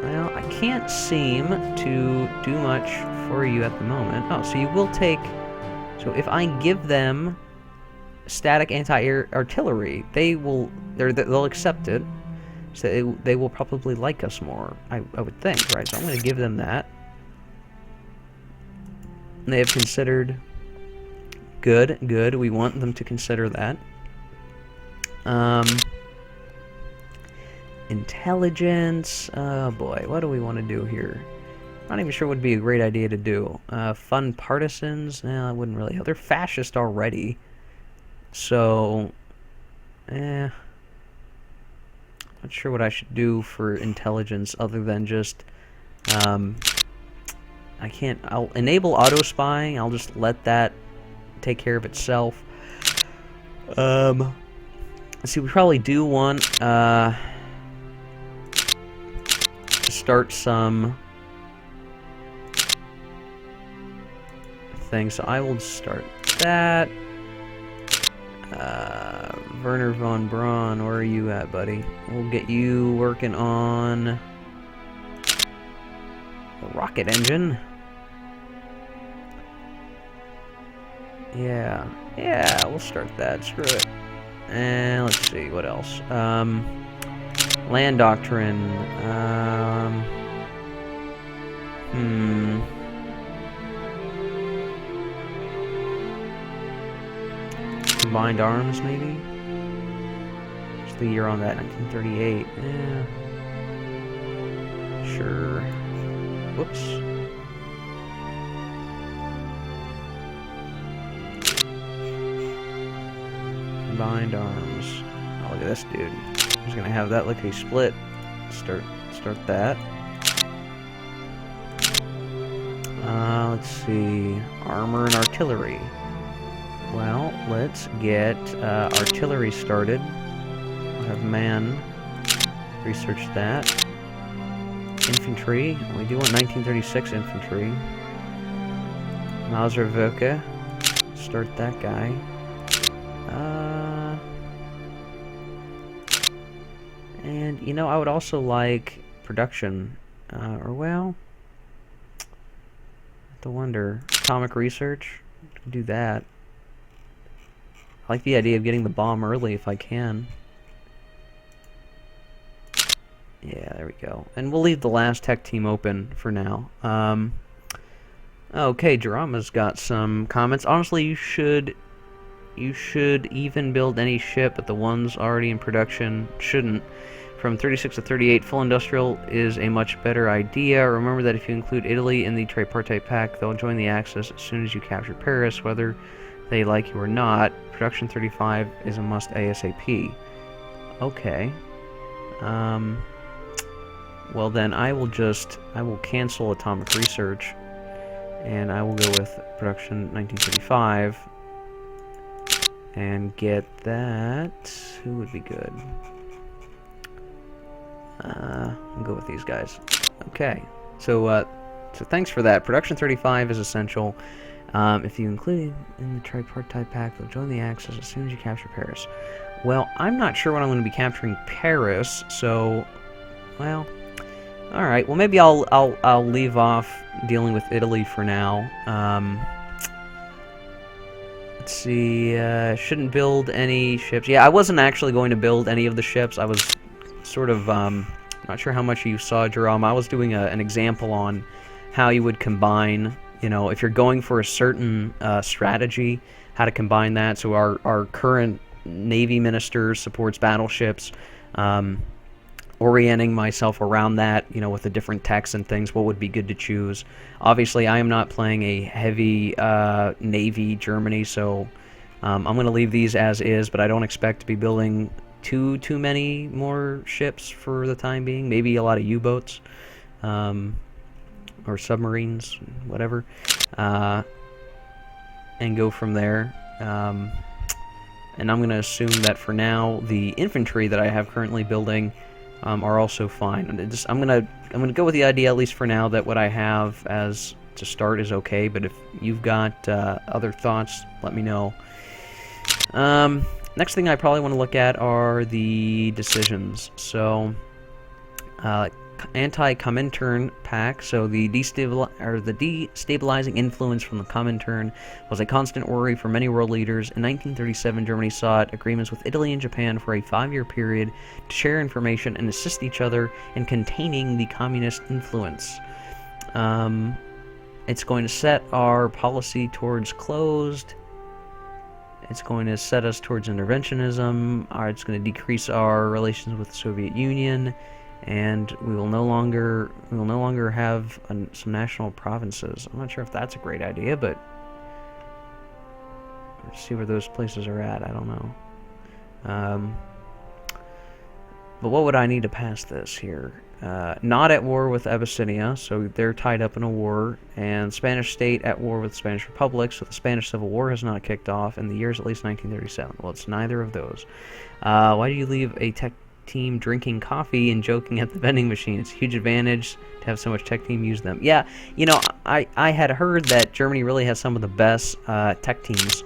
Well, I can't seem to do much for you at the moment. Oh, so you will take... so if I give them static anti-air artillery, they'll accept it. So they will probably like us more, I would think, right? So I'm going to give them that. They have considered... good, good. We want them to consider that. Intelligence. Oh boy, what do we want to do here? Not even sure what would be a great idea to do. Fund partisans? No, I wouldn't really. They're fascist already. So, not sure what I should do for intelligence other than just, I can't, I'll enable auto spying. I'll just let that take care of itself. Let's see, we probably do want, to start some things. So I will start that. Werner von Braun, where are you at, buddy? We'll get you working on the rocket engine. Yeah, we'll start that. Screw it. And let's see, what else? Land doctrine. Combined arms, maybe? What's the year on that? 1938. Yeah. Sure. Whoops. Combined arms. Oh, look at this dude. I'm just gonna have that lickety split. Start that. Let's see. Armor and artillery. Well, let's get artillery started. I'll have man research that. Infantry. We do want 1936 infantry. Mauser-Werke. Start that guy. And, you know, I would also like production. Or, well... I have to wonder. Atomic research? Do that. I like the idea of getting the bomb early if I can. Yeah, there we go. And we'll leave the last tech team open for now. Okay, Jarama's got some comments. Honestly, you should even build any ship, but the ones already in production shouldn't. From 36 to 38, full industrial is a much better idea. Remember that if you include Italy in the tripartite pact, they'll join the Axis as soon as you capture Paris, whether they like you or not. Production 35 is a must ASAP. Okay. Well then, I will cancel atomic research, and I will go with production 1935, and get that. Who would be good? I'll go with these guys. Okay. So thanks for that. Production 35 is essential. If you include in the tripartite pact, they'll join the Axis as soon as you capture Paris. Well, I'm not sure when I'm going to be capturing Paris, so, well, all right. Well, maybe I'll leave off dealing with Italy for now. Let's see. Shouldn't build any ships. Yeah, I wasn't actually going to build any of the ships. I was sort of not sure how much you saw, Jerome. I was doing an example on how you would combine. You know, if you're going for a certain strategy, how to combine that. So our current Navy minister supports battleships. Orienting myself around that, you know, with the different techs and things, what would be good to choose. Obviously, I am not playing a heavy Navy Germany, so I'm going to leave these as is, but I don't expect to be building too many more ships for the time being. Maybe a lot of U-boats or submarines, whatever, and go from there. And I'm going to assume that for now, the infantry that I have currently building are also fine. And I'm gonna go with the idea, at least for now, that what I have as to start is okay. But if you've got other thoughts, let me know. Next thing I probably want to look at are the decisions. So, anti-Comintern pact. So the destabilizing influence from the Comintern was a constant worry for many world leaders. In 1937, Germany sought agreements with Italy and Japan for a 5-year period to share information and assist each other in containing the communist influence. It's going to set our policy towards closed. It's going to set us towards interventionism. It's going to decrease our relations with the Soviet Union. And we will no longer have some national provinces. I'm not sure if that's a great idea, but let's see where those places are at. I don't know. But what would I need to pass this here? Not at war with Abyssinia, so they're tied up in a war, and Spanish state at war with the Spanish Republic, so the Spanish Civil War has not kicked off in the years at least 1937. Well, it's neither of those. Why do you leave a tech team drinking coffee and joking at the vending machine? It's a huge advantage to have so much tech team use them. Yeah, you know, I had heard that Germany really has some of the best tech teams,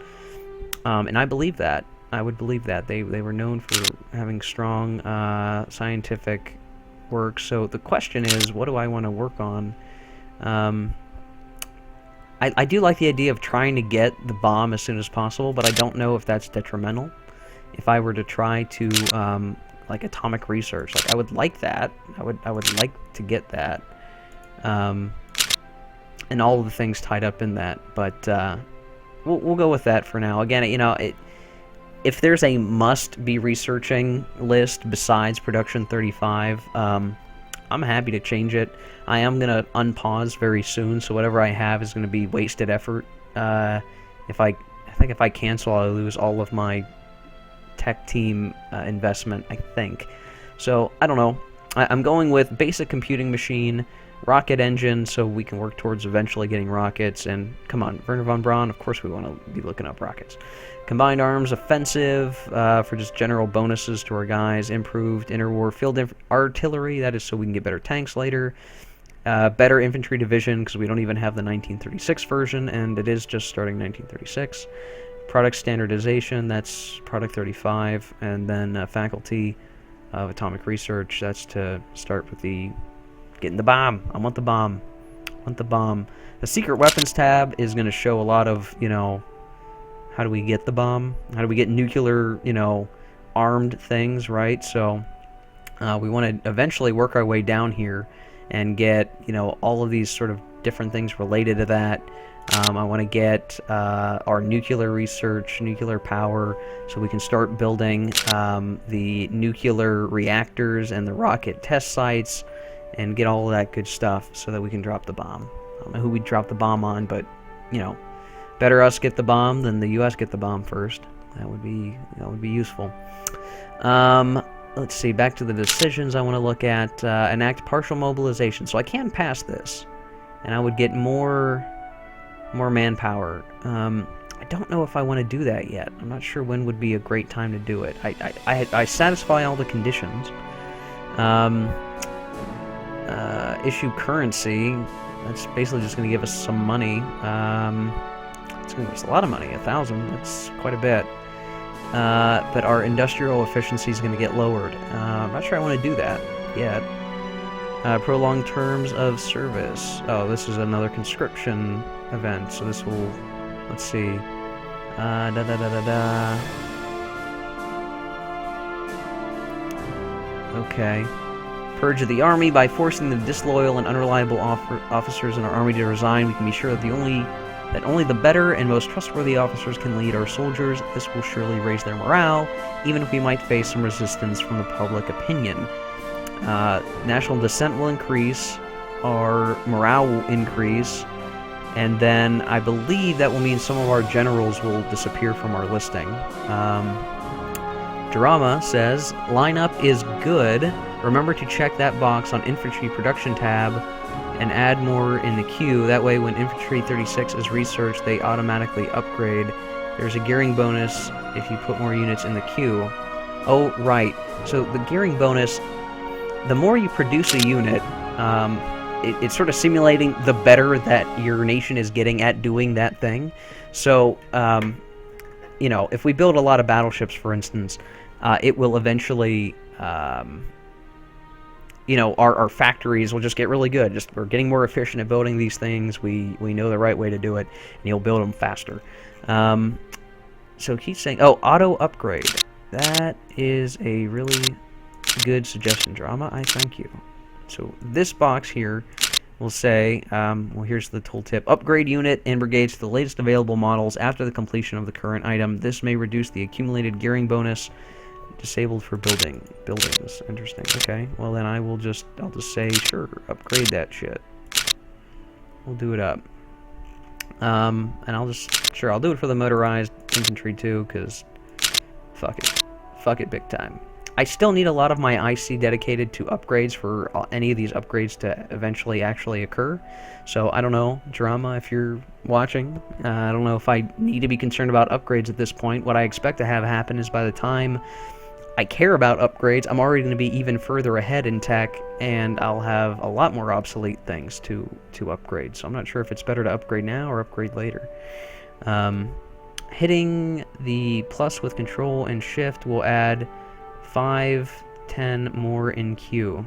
and I believe that. I would believe that. They were known for having strong scientific work. So the question is, what do I want to work on? I do like the idea of trying to get the bomb as soon as possible, but I don't know if that's detrimental. If I were to try to like atomic research, like I would like that. I would like to get that, and all of the things tied up in that. But we'll go with that for now. Again, you know, if there's a must-be researching list besides Production 35, I'm happy to change it. I am gonna unpause very soon, so whatever I have is gonna be wasted effort. I think if I cancel, I lose all of my tech team investment, I think. So, I don't know. I'm going with basic computing machine, rocket engine, so we can work towards eventually getting rockets, and come on, Werner von Braun, of course we want to be looking up rockets. Combined arms offensive for just general bonuses to our guys, improved interwar field artillery, that is so we can get better tanks later. Better infantry division, because we don't even have the 1936 version, and it is just starting 1936. Product standardization, that's Product 35, and then faculty of atomic research, that's to start with the getting the bomb. I want the bomb. I want the bomb. The secret weapons tab is going to show a lot of, you know, how do we get the bomb? How do we get nuclear, you know, armed things, right? So we want to eventually work our way down here and get, you know, all of these sort of different things related to that. I want to get our nuclear research, nuclear power, so we can start building the nuclear reactors and the rocket test sites and get all of that good stuff so that we can drop the bomb. I don't know who we drop the bomb on, but, you know, better us get the bomb than the U.S. get the bomb first. That would be useful. Let's see, back to the decisions I want to look at. Enact partial mobilization. So I can pass this, and I would get more manpower. I don't know if I want to do that yet. I'm not sure when would be a great time to do it. I satisfy all the conditions. Issue currency. That's basically just going to give us some money. It's going to cost a lot of money. 1,000. That's quite a bit. But our industrial efficiency is going to get lowered. I'm not sure I want to do that yet. Prolonged terms of service. Oh, this is another conscription event, so this will... Let's see. Okay. Purge of the army. By forcing the disloyal and unreliable officers in our army to resign, we can be sure that only the better and most trustworthy officers can lead our soldiers. This will surely raise their morale, even if we might face some resistance from the public opinion. National dissent will increase, our morale will increase, and then I believe that will mean some of our generals will disappear from our listing. Drama says, lineup is good. Remember to check that box on infantry production tab and add more in the queue. That way when infantry 36 is researched, they automatically upgrade. There's a gearing bonus if you put more units in the queue. Oh, right. So the gearing bonus, the more you produce a unit, it's sort of simulating the better that your nation is getting at doing that thing. So, you know, if we build a lot of battleships, for instance, it will eventually... you know, our factories will just get really good. We're getting more efficient at building these things. We know the right way to do it, and you'll build them faster. So he's saying, oh, auto upgrade. That is a really good suggestion, Drama. I thank you. So this box here will say, well, here's the tooltip. Upgrade unit and brigades to the latest available models after the completion of the current item. This may reduce the accumulated gearing bonus. Disabled for buildings. Interesting. Okay. Well, then I'll just say, sure, upgrade that shit. We'll do it up. And I'll do it for the motorized infantry too, because fuck it. Fuck it big time. I still need a lot of my IC dedicated to upgrades for any of these upgrades to eventually actually occur. So I don't know, Drama, if you're watching. I don't know if I need to be concerned about upgrades at this point. What I expect to have happen is by the time I care about upgrades, I'm already going to be even further ahead in tech, and I'll have a lot more obsolete things to upgrade. So I'm not sure if it's better to upgrade now or upgrade later. Hitting the plus with control and shift will add 5-10 more in queue.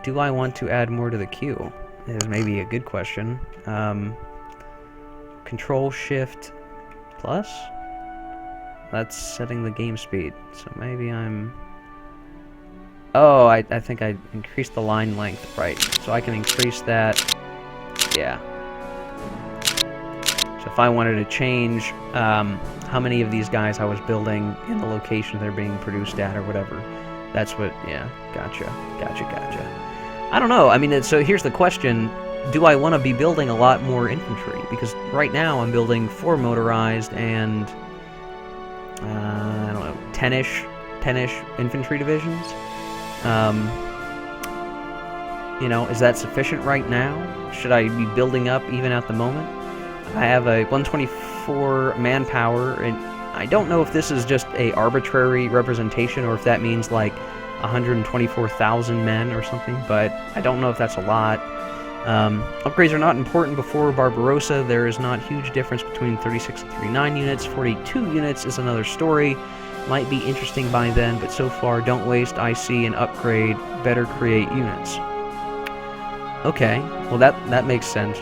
Do I want to add more to the queue? Is maybe a good question. Control shift plus? That's setting the game speed, so maybe I'm... Oh, I think I increased the line length, right. So I can increase that, yeah. So if I wanted to change how many of these guys I was building in the location they're being produced at or whatever, that's what, yeah, gotcha. I don't know, I mean, so here's the question, do I want to be building a lot more infantry? Because right now I'm building 4 motorized and... I don't know, 10-ish infantry divisions. You know, is that sufficient right now? Should I be building up even at the moment? I have a 124 manpower, and I don't know if this is just a arbitrary representation or if that means like 124,000 men or something, but I don't know if that's a lot. Upgrades are not important before Barbarossa. There is not huge difference between 36 and 39 units. 42 units is another story. Might be interesting by then, but so far, don't waste IC and upgrade. Better create units. Okay, well that makes sense,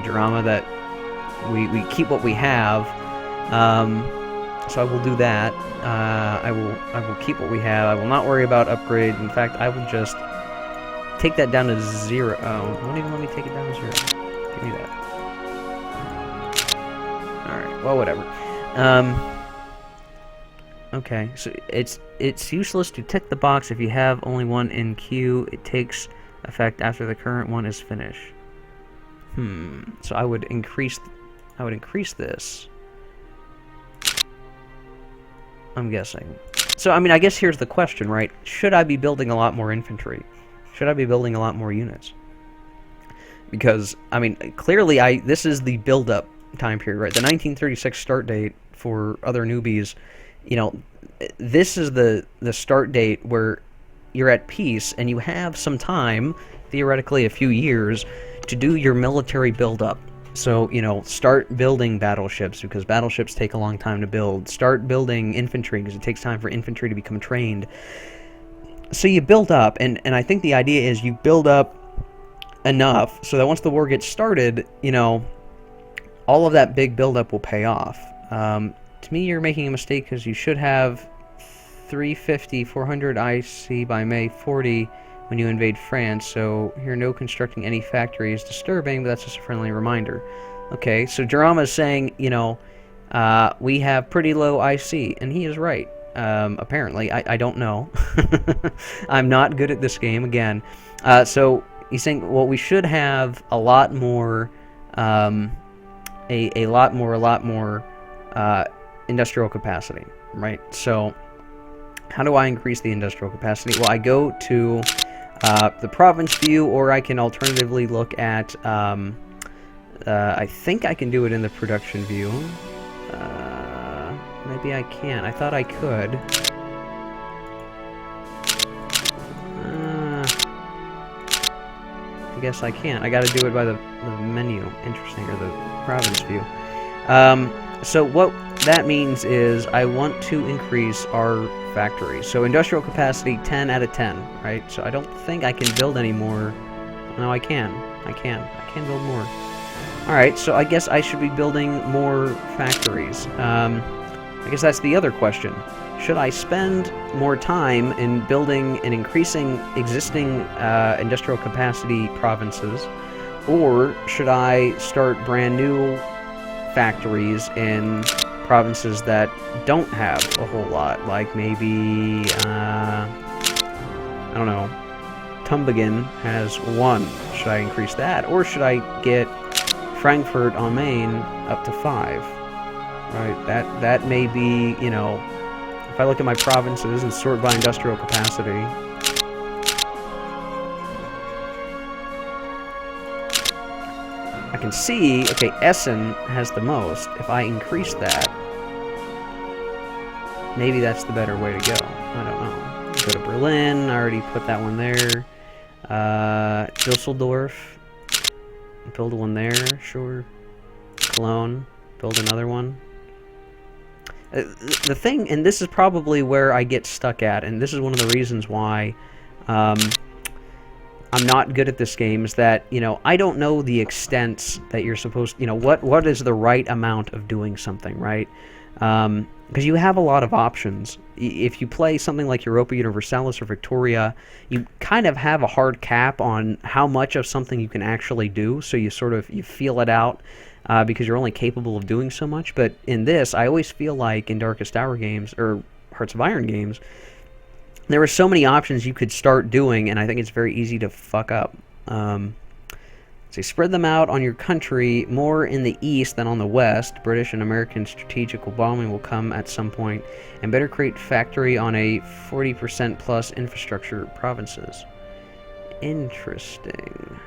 Drama, that we keep what we have. So I will do that. I will keep what we have. I will not worry about upgrade. In fact, I will just take that down to 0. Oh, it won't even let me take it down to 0. Give me that. Alright, well, whatever. Okay, so it's useless to tick the box if you have only one in queue. It takes effect after the current one is finished. So I would increase this. I'm guessing. So, I mean, I guess here's the question, right? Should I be building a lot more infantry? Should I be building a lot more units? Because, I mean, clearly this is the build-up time period, right? The 1936 start date for other newbies, you know, this is the start date where you're at peace and you have some time, theoretically a few years, to do your military build-up. So, start building battleships, because battleships take a long time to build. Start building infantry, because it takes time for infantry to become trained. So you build up, and I think the idea is you build up enough so that once the war gets started, all of that big buildup will pay off. To me, you're making a mistake, because you should have 350, 400 IC by May 40 when you invade France, so here no constructing any factory is disturbing, but that's just a friendly reminder. Okay, so Jarama is saying, we have pretty low IC, and he is right. Apparently, I don't know. I'm not good at this game, again. So he's saying, well, we should have a lot more, a lot more industrial capacity, right? So how do I increase the industrial capacity? Well, I go to the province view, or I can alternatively look at, I think I can do it in the production view. Maybe I can't. I thought I could. I guess I can't. I gotta do it by the menu. Interesting, or the province view. So what that means is I want to increase our factories. So industrial capacity, 10 out of 10, right? So I don't think I can build any more. No, I can. I can build more. Alright, so I guess I should be building more factories. I guess that's the other question. Should I spend more time in building and increasing existing industrial capacity provinces, or should I start brand new factories in provinces that don't have a whole lot, like maybe, I don't know, Tübingen has 1. Should I increase that? Or should I get Frankfurt am Main up to 5? Right, that may be, if I look at my provinces and sort by industrial capacity, I can see, okay, Essen has the most. If I increase that, maybe that's the better way to go. I don't know. Go to Berlin. I already put that one there. Dusseldorf. Build one there, sure. Cologne. Build another one. The thing, and this is probably where I get stuck at, and this is one of the reasons why I'm not good at this game, is that, I don't know the extent that you're supposed, what is the right amount of doing something, right? Because you have a lot of options. If you play something like Europa Universalis or Victoria, you kind of have a hard cap on how much of something you can actually do, so you feel it out, because you're only capable of doing so much. But in this, I always feel like in Darkest Hour games, or Hearts of Iron games, there were so many options you could start doing, and I think it's very easy to fuck up. So spread them out on your country more in the east than on the west. British and American strategical bombing will come at some point, and better create factory on a 40% plus infrastructure provinces. Interesting.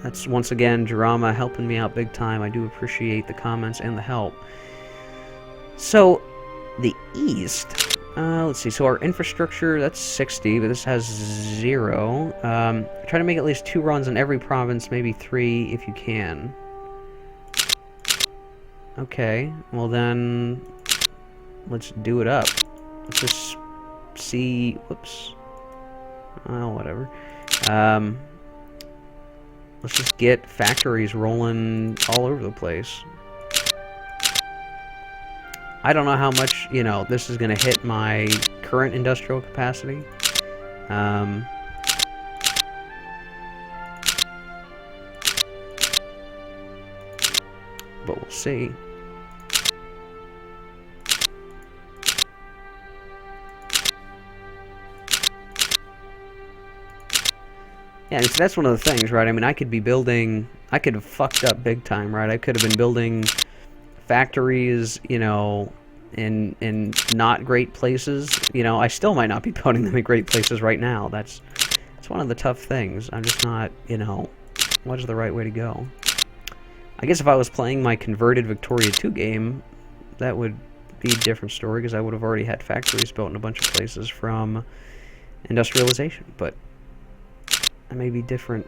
That's, once again, Jarama helping me out big time. I do appreciate the comments and the help. So, the east, let's see, so our infrastructure, that's 60, but this has 0. Try to make at least 2 runs in every province, maybe 3 if you can. Okay, well then, let's do it up. Let's just see, whoops. Oh, whatever. Let's just get factories rolling all over the place. I don't know how much, this is going to hit my current industrial capacity. But we'll see. Yeah, so that's one of the things, right? I mean, I could have fucked up big time, right? I could have been building factories, in not great places. I still might not be building them in great places right now. That's one of the tough things. I'm just not, what is the right way to go? I guess if I was playing my converted Victoria 2 game, that would be a different story, because I would have already had factories built in a bunch of places from industrialization, but that may be different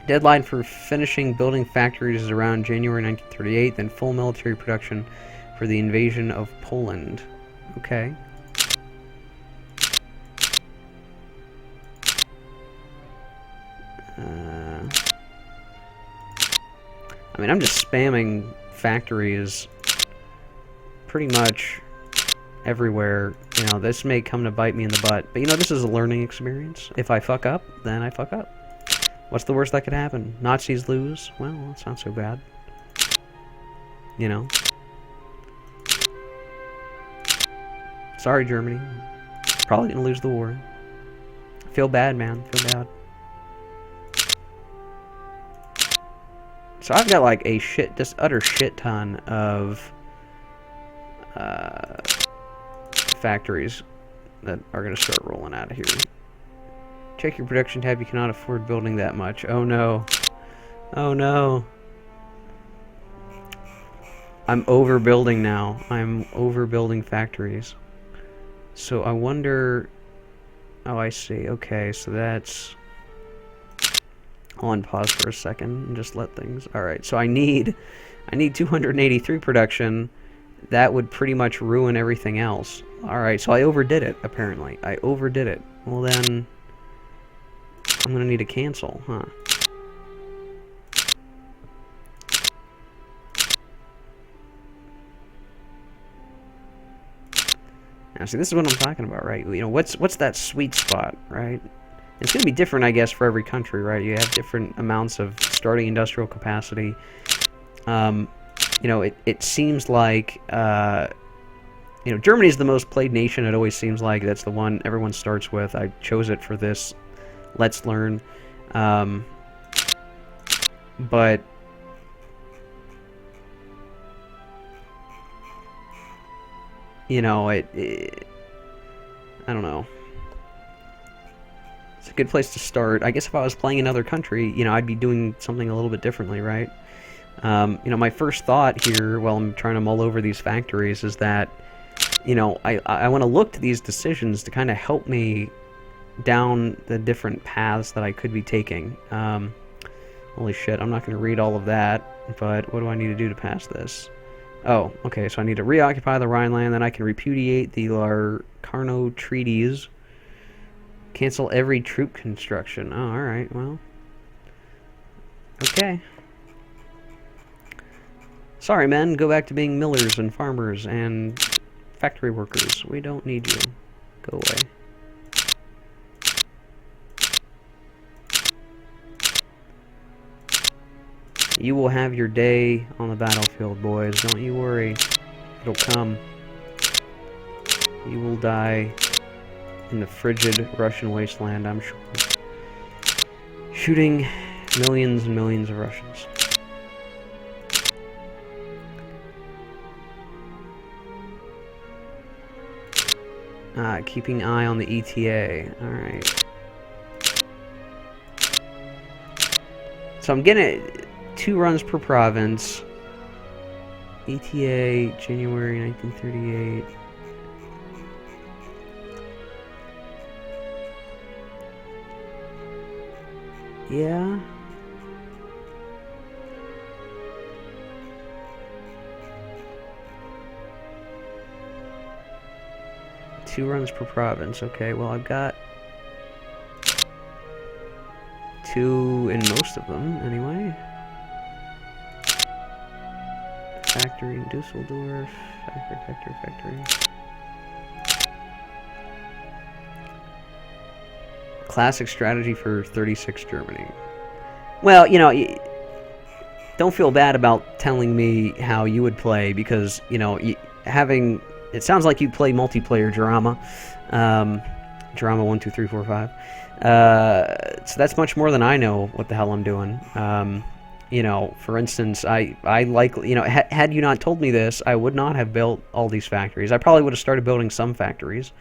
Deadline for finishing building factories is around January 1938, then full military production for the invasion of Poland. Okay. I mean, I'm just spamming factories pretty much everywhere. You know, this may come to bite me in the butt, but you know, this is a learning experience. If I fuck up, then I fuck up. What's the worst that could happen? Nazis lose? Well, that's not so bad. You know? Sorry, Germany. Probably gonna lose the war. Feel bad, man. Feel bad. So I've got like a just utter shit ton of factories that are gonna start rolling out of here. Check your production tab. You cannot afford building that much. Oh no. Oh no. I'm overbuilding now. I'm overbuilding factories. So I wonder... Oh, I see. Okay, so that's... I'll unpause for a second and just let things... Alright, so I need 283 production. That would pretty much ruin everything else. Alright, so I overdid it, apparently. I overdid it. Well then... I'm gonna need to cancel, huh? Now, see, this is what I'm talking about, right? You know, what's that sweet spot, right? It's gonna be different, I guess, for every country, right? You have different amounts of starting industrial capacity. You know, it seems like, you know, Germany is the most played nation. It always seems like that's the one everyone starts with. I chose it for this Let's Learn. But you know, I don't know. It's a good place to start. I guess if I was playing another country, you know, I'd be doing something a little bit differently, right? You know, my first thought here, while I'm trying to mull over these factories, is that, you know, I want to look to these decisions to kind of help me down the different paths that I could be taking. Holy shit, I'm not going to read all of that, but what do I need to do to pass this? Oh, okay, so I need to reoccupy the Rhineland, then I can repudiate the Locarno treaties. Cancel every troop construction. Oh, alright, well. Okay. Sorry, men, go back to being millers and farmers and factory workers. We don't need you. Go away. You will have your day on the battlefield, boys. Don't you worry. It'll come. You will die in the frigid Russian wasteland, I'm sure. Shooting millions and millions of Russians. Keeping eye on the ETA. Alright. So I'm getting 2 runs per province. ETA, January 1938. Yeah. Two runs per province. Okay, well, I've got 2 in most of them, anyway. Factory in Dusseldorf. Factory. Classic strategy for 36 Germany. Well, you know, don't feel bad about telling me how you would play, because, you know, having... It sounds like you play multiplayer drama. Drama 1, 2, 3, 4, 5. So that's much more than I know what the hell I'm doing. You know, for instance, I likely, you know, had you not told me this, I would not have built all these factories. I probably would have started building some factories.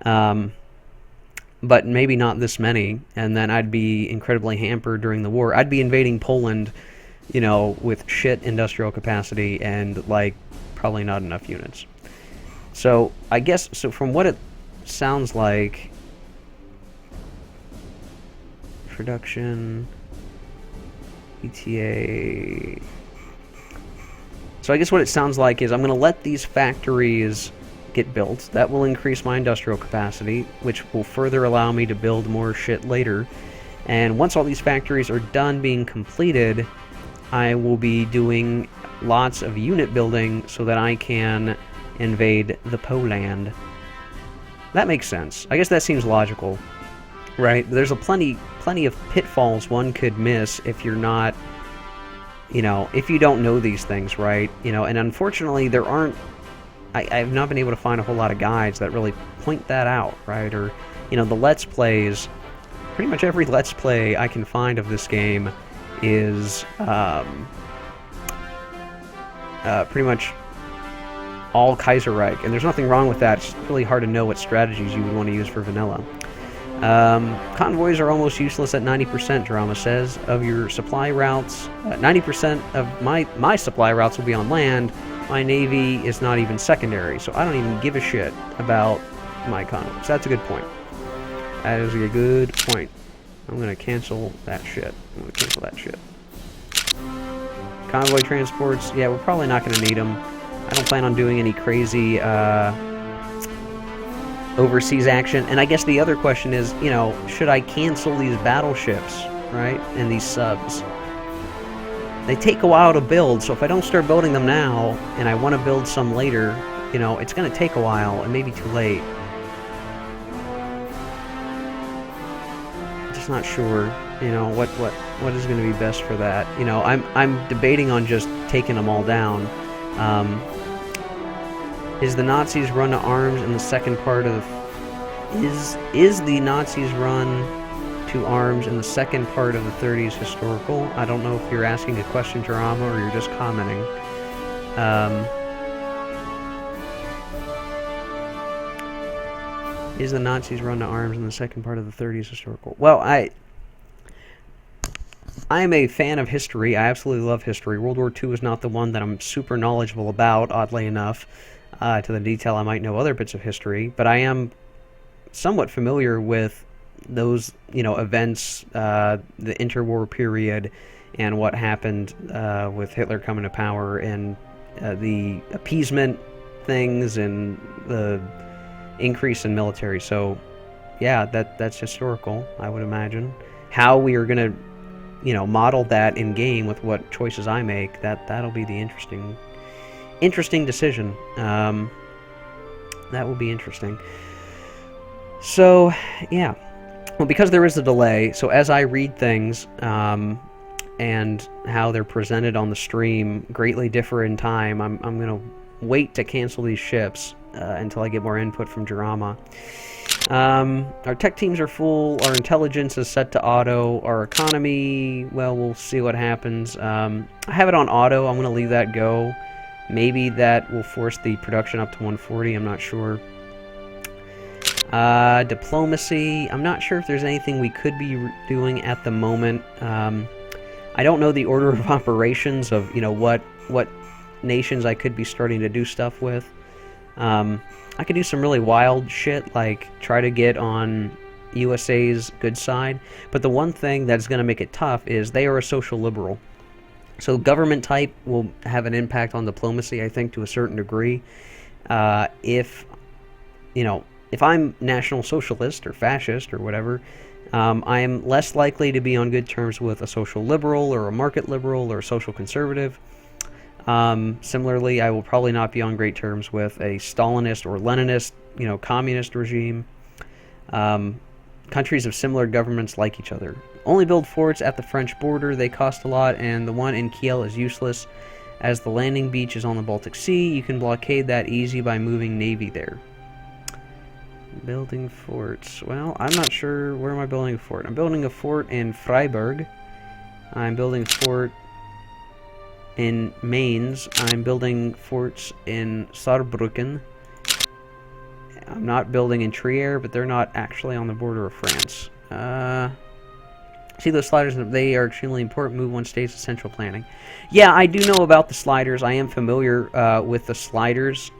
But maybe not this many, and then I'd be incredibly hampered during the war. I'd be invading Poland, you know, with shit industrial capacity and, like, probably not enough units. So, I guess, so from what it sounds like, production, ETA. So I guess what it sounds like is I'm going to let these factories get built. That will increase my industrial capacity, which will further allow me to build more shit later. And once all these factories are done being completed, I will be doing lots of unit building so that I can invade the Poland. That makes sense. I guess that seems logical, right? There's plenty of pitfalls one could miss if you're not, if you don't know these things, right? And unfortunately there aren't, I've not been able to find a whole lot of guides that really point that out, right? Or, the Let's Plays, pretty much every Let's Play I can find of this game is pretty much all Kaiserreich, and there's nothing wrong with that. It's really hard to know what strategies you would want to use for vanilla. Convoys are almost useless at 90%, Drama says, of your supply routes. 90% of my supply routes will be on land. My navy is not even secondary, so I don't even give a shit about my convoys. That's a good point. That is a good point. I'm going to cancel that shit. Convoy transports, yeah, we're probably not going to need them. I don't plan on doing any crazy overseas action. And I guess the other question is, should I cancel these battleships, right? And these subs? They take a while to build, so if I don't start building them now, and I want to build some later, it's going to take a while, and maybe too late. Just not sure, what is going to be best for that. I'm debating on just taking them all down. Is the Nazis run to arms in the second part of is the Nazis run to arms in the second part of the 30s historical? I don't know if you're asking a question, Drama, or you're just commenting. Is the Nazis run to arms in the second part of the 30s historical? Well, I'm a fan of history. I absolutely love history. World War II is not the one that I'm super knowledgeable about, oddly enough. To the detail I might know other bits of history, but I am somewhat familiar with those, events, the interwar period, and what happened with Hitler coming to power, and the appeasement things, and the increase in military. So, yeah, that's historical, I would imagine. How we are going to, model that in game with what choices I make, that'll be the interesting decision. That will be interesting. So, yeah. Well, because there is a delay, so as I read things, and how they're presented on the stream greatly differ in time, I'm going to wait to cancel these ships until I get more input from Drama. Our tech teams are full, our intelligence is set to auto, our economy, well, we'll see what happens. I have it on auto, I'm going to leave that go. Maybe that will force the production up to 140, I'm not sure. Diplomacy, I'm not sure if there's anything we could be doing at the moment. I don't know the order of operations of, what nations I could be starting to do stuff with. I could do some really wild shit, like try to get on USA's good side, but the one thing that's going to make it tough is they are a social liberal. So government type will have an impact on diplomacy, I think, to a certain degree. If I'm National Socialist or Fascist or whatever, I am less likely to be on good terms with a social liberal or a market liberal or a social conservative. Similarly, I will probably not be on great terms with a Stalinist or Leninist, communist regime. Countries of similar governments like each other. Only build forts at the French border. They cost a lot, and the one in Kiel is useless. As the landing beach is on the Baltic Sea, you can blockade that easy by moving navy there. Building forts. Well, I'm not sure. Where am I building a fort? I'm building a fort in Freiburg. I'm building a fort in Mainz. I'm building forts in Saarbrücken. I'm not building in Trier, but they're not actually on the border of France. See those sliders? They are extremely important. Move one stage to central planning. Yeah, I do know about the sliders. I am familiar with the sliders.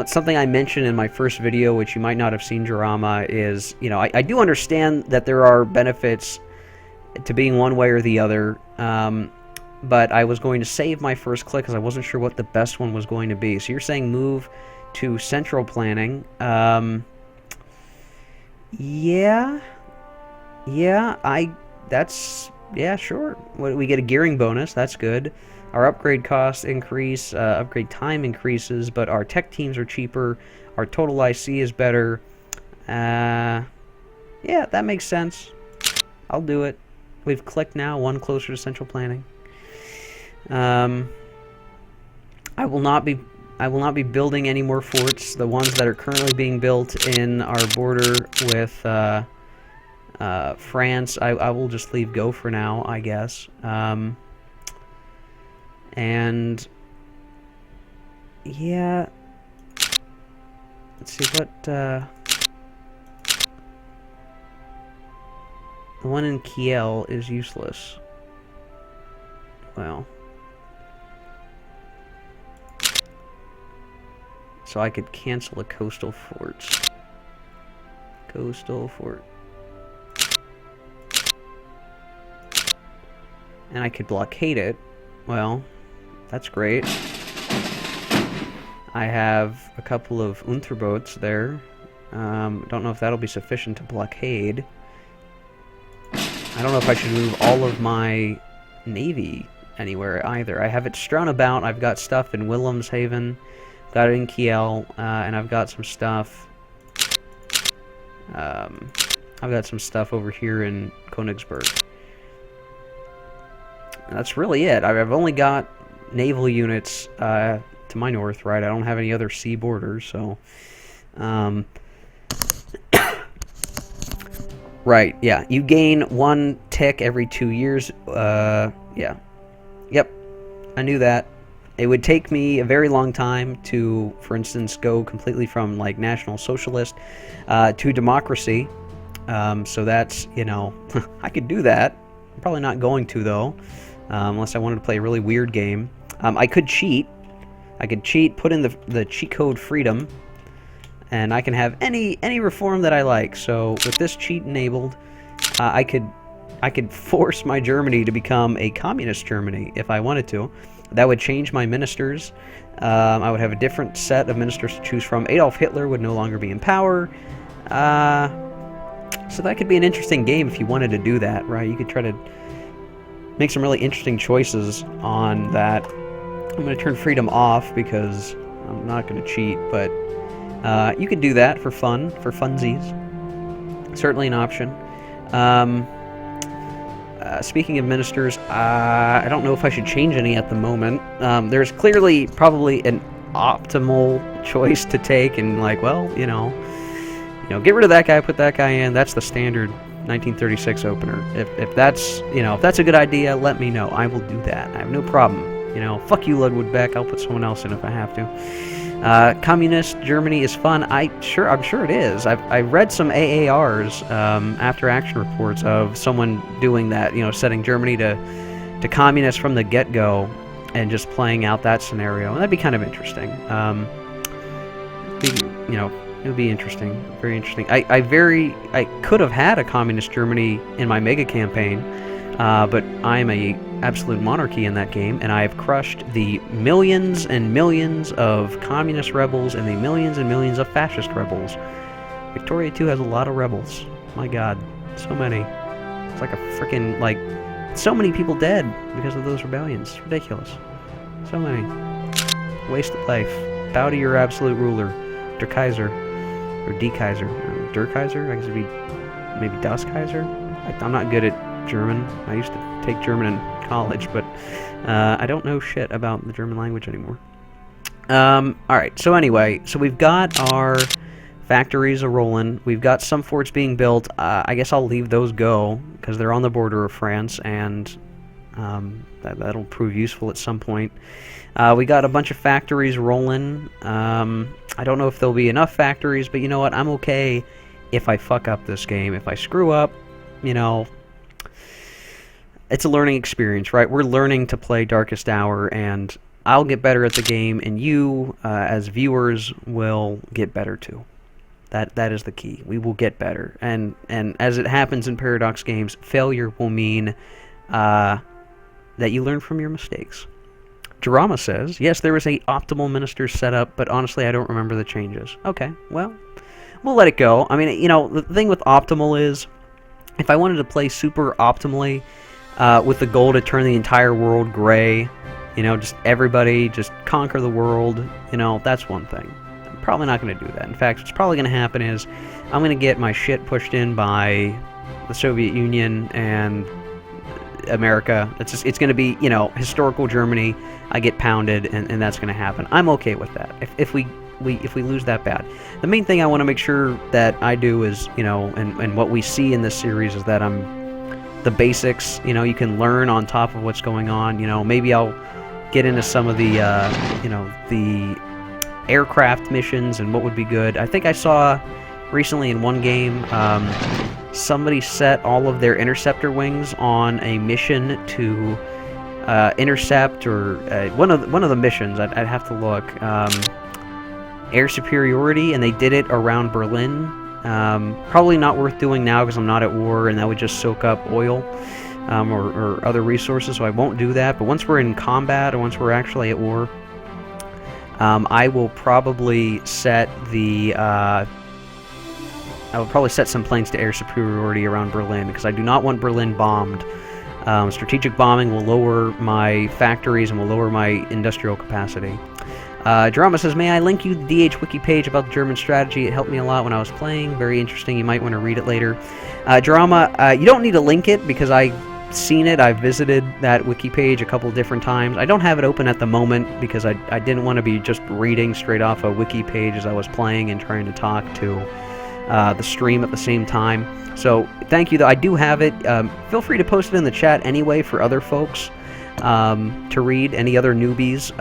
Something I mentioned in my first video, which you might not have seen, Drama, is, I do understand that there are benefits to being one way or the other. But I was going to save my first click because I wasn't sure what the best one was going to be. So you're saying move to central planning. Yeah, sure. We get a gearing bonus. That's good. Our upgrade costs increase, upgrade time increases, but our tech teams are cheaper. Our total IC is better. Yeah, that makes sense. I'll do it. We've clicked now, one closer to central planning. I will not be building any more forts. The ones that are currently being built in our border with France, I will just leave go for now, I guess. And yeah, let's see what the one in Kiel is useless. Well, so I could cancel a coastal fort. Coastal fort. And I could blockade it. Well, that's great. I have a couple of Unterboats there. Don't know if that'll be sufficient to blockade. I don't know if I should move all of my navy anywhere either. I have it strewn about. I've got stuff in Wilhelmshaven, got it in Kiel, and I've got some stuff. I've got some stuff over here in Königsberg. That's really it. I've only got naval units to my north, right? I don't have any other sea borders, so... Right, yeah. You gain 1 tick every 2 years. Yeah. Yep. I knew that. It would take me a very long time to, for instance, go completely from, like, National Socialist to democracy. So that's, you know... I could do that. I'm probably not going to, though. Unless I wanted to play a really weird game. I could cheat. I could cheat, put in the cheat code freedom, and I can have any reform that I like. So with this cheat enabled, I could force my Germany to become a communist Germany if I wanted to. That would change my ministers. I would have a different set of ministers to choose from. Adolf Hitler would no longer be in power. So that could be an interesting game if you wanted to do that, right? You could try to make some really interesting choices on that. I'm going to turn freedom off because I'm not going to cheat, but you could do that for fun, for funsies. Certainly an option. Speaking of ministers, I don't know if I should change any at the moment. There's clearly probably an optimal choice to take, and like, well, you know, get rid of that guy, put that guy in. That's the standard 1936 opener. If that's, if that's a good idea, let me know. I will do that. I have no problem. Fuck you, Ludwig Beck. I'll put someone else in if I have to. Communist Germany is fun. I'm sure it is. I read some AARs, after action reports of someone doing that. Setting Germany to communist from the get-go, and just playing out that scenario. And that'd be kind of interesting. It would be interesting, very interesting. I could have had a communist Germany in my mega campaign, but I'm a absolute monarchy in that game, and I've crushed the millions and millions of communist rebels and the millions and millions of fascist rebels. Victoria 2 has a lot of rebels. My God, so many. It's like a freaking, so many people dead because of those rebellions. It's ridiculous. So many. Wasted life. Bow to your absolute ruler, Der Kaiser. Or Die Kaiser. Der Kaiser? I guess it'd be maybe Das Kaiser? I'm not good at German. I used to take German in college, but I don't know shit about the German language anymore. Alright, so anyway, so we've got our factories a-rolling. We've got some forts being built. I guess I'll leave those go, because they're on the border of France, and that'll prove useful at some point. We got a bunch of factories rolling. I don't know if there'll be enough factories, but you know what? I'm okay if I fuck up this game. If I screw up, it's a learning experience, right? We're learning to play Darkest Hour, and I'll get better at the game, and you, as viewers, will get better too. That is the key. We will get better, and as it happens in Paradox games, failure will mean that you learn from your mistakes. Jarama says, yes, there was a optimal minister set up, but honestly, I don't remember the changes. Okay, well, we'll let it go. I mean, you know, the thing with optimal is, if I wanted to play super optimally, with the goal to turn the entire world gray, you know, just everybody, just conquer the world, you know, that's one thing. I'm probably not going to do that. In fact, what's probably going to happen is, I'm going to get my shit pushed in by the Soviet Union and America. It's going to be, you know, historical Germany. I get pounded, and that's going to happen. I'm okay with that. If we lose that bad, the main thing I want to make sure that I do is, you know, and what we see in this series is that the basics, you know, you can learn on top of what's going on. You know, maybe I'll get into some of the, you know, the aircraft missions and what would be good. I think I saw recently in one game, somebody set all of their interceptor wings on a mission to intercept, or one of the missions. I'd have to look. Air superiority, and they did it around Berlin. Probably not worth doing now because I'm not at war, and that would just soak up oil or other resources, so I won't do that. But once we're in combat, or once we're actually at war, I will probably set the... I will probably set some planes to air superiority around Berlin, because I do not want Berlin bombed. Strategic bombing will lower my factories and will lower my industrial capacity. Jarama says, may I link you the DH Wiki page about the German strategy? It helped me a lot when I was playing. Very interesting. You might want to read it later. Jarama, you don't need to link it, because I've seen it. I've visited that wiki page a couple different times. I don't have it open at the moment, because I didn't want to be just reading straight off a wiki page as I was playing and trying to talk to the stream at the same time. So thank you, though. I do have it. Feel free to post it in the chat anyway for other folks to read, any other newbies.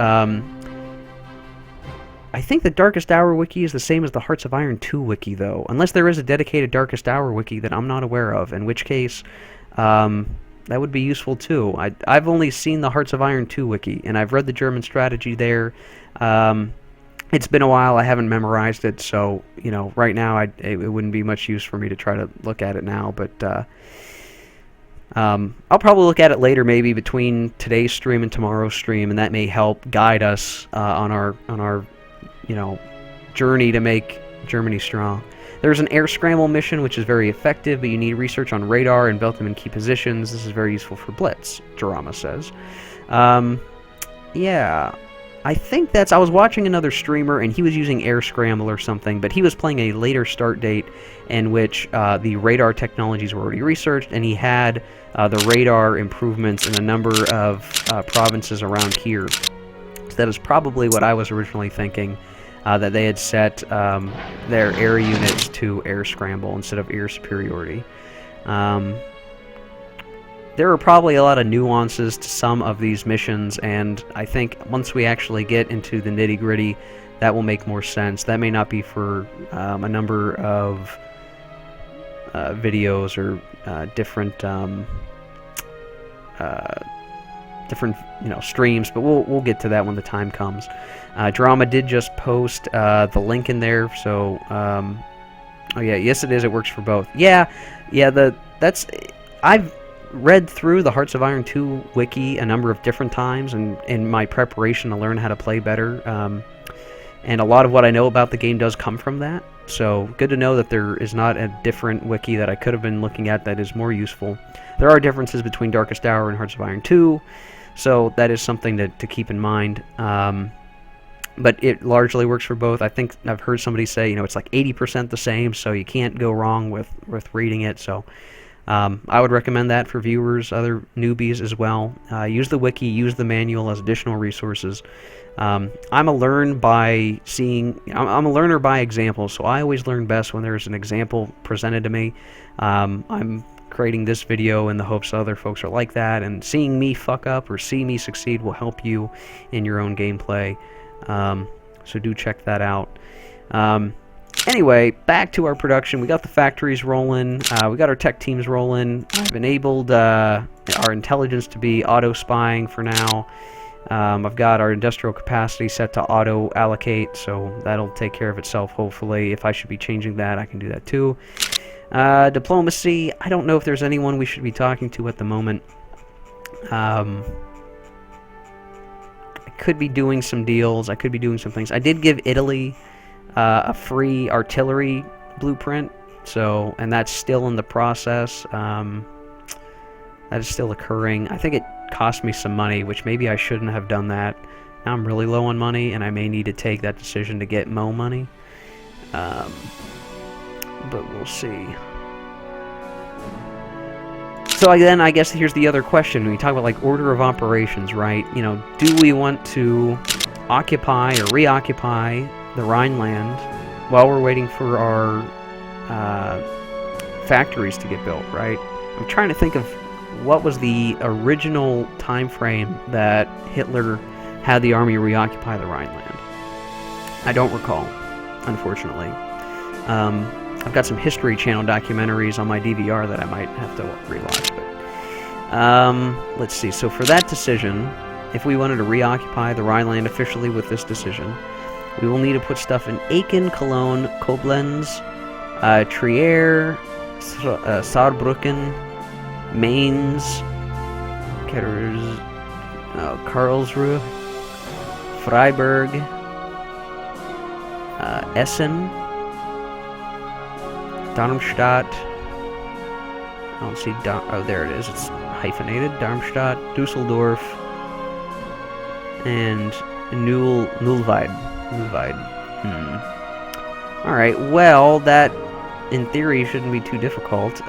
I think the Darkest Hour wiki is the same as the Hearts of Iron 2 wiki, though. Unless there is a dedicated Darkest Hour wiki that I'm not aware of, in which case that would be useful too. I've only seen the Hearts of Iron 2 wiki, and I've read the German strategy there. It's been a while. I haven't memorized it, so, you know, right now it wouldn't be much use for me to try to look at it now, but I'll probably look at it later, maybe between today's stream and tomorrow's stream, and that may help guide us on our you know, journey to make Germany strong. There's an air scramble mission, which is very effective, but you need research on radar and belt them in key positions. This is very useful for Blitz, Jarama says. Yeah, I think that's... I was watching another streamer, and he was using air scramble or something, but he was playing a later start date in which the radar technologies were already researched, and he had the radar improvements in a number of provinces around here. So that is probably what I was originally thinking. That they had set their air units to air scramble instead of air superiority. There are probably a lot of nuances to some of these missions, and I think once we actually get into the nitty-gritty, that will make more sense. That may not be for a number of videos or different streams, but we'll get to that when the time comes. Jarama did just post the link in there, so oh yeah, yes it is, it works for both. Yeah, I've read through the Hearts of Iron 2 wiki a number of different times, and in my preparation to learn how to play better, and a lot of what I know about the game does come from that, so good to know that there is not a different wiki that I could have been looking at that is more useful. There are differences between Darkest Hour and Hearts of Iron 2, so that is something to keep in mind. But it largely works for both. I think I've heard somebody say, you know, it's like 80% the same, so you can't go wrong with reading it. So I would recommend that for viewers, other newbies as well. Use the wiki, use the manual as additional resources. I'm a learner by example, so I always learn best when there's an example presented to me. I'm creating this video in the hopes other folks are like that, and seeing me fuck up or see me succeed will help you in your own gameplay. So do check that out. Anyway, back to our production. We got the factories rolling. We got our tech teams rolling. I've enabled our intelligence to be auto-spying for now. I've got our industrial capacity set to auto allocate, so that'll take care of itself hopefully. If I should be changing that, I can do that too. Diplomacy, I don't know if there's anyone we should be talking to at the moment. I could be doing some deals, I could be doing some things. I did give Italy a free artillery blueprint, so, and that's still in the process. That is still occurring. I think it cost me some money, which maybe I shouldn't have done that. Now I'm really low on money, and I may need to take that decision to get Mo money. But we'll see. So then I guess here's the other question. When we talk about like order of operations, right? You know, do we want to occupy or reoccupy the Rhineland while we're waiting for our factories to get built, right? I'm trying to think of what was the original time frame that Hitler had the army reoccupy the Rhineland. I don't recall, unfortunately. I've got some History Channel documentaries on my DVR that I might have to rewatch. But let's see. So for that decision, if we wanted to reoccupy the Rhineland officially with this decision, we will need to put stuff in Aachen, Cologne, Koblenz, Trier, Saarbrücken, Mainz, Karlsruhe, Freiburg, Essen, Darmstadt. I don't see oh, there it is. It's hyphenated. Darmstadt, Dusseldorf, and Nullweid. Alright, well, that, in theory, shouldn't be too difficult.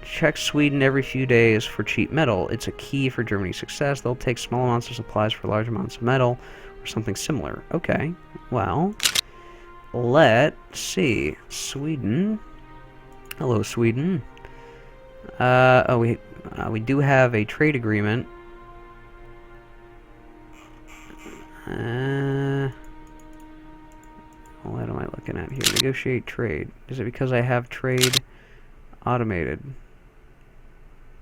Check Sweden every few days for cheap metal. It's a key for Germany's success. They'll take small amounts of supplies for large amounts of metal, or something similar. Okay, well, let's see. Sweden. Hello, Sweden. Oh, we do have a trade agreement. What am I looking at here? Negotiate trade. Is it because I have trade automated?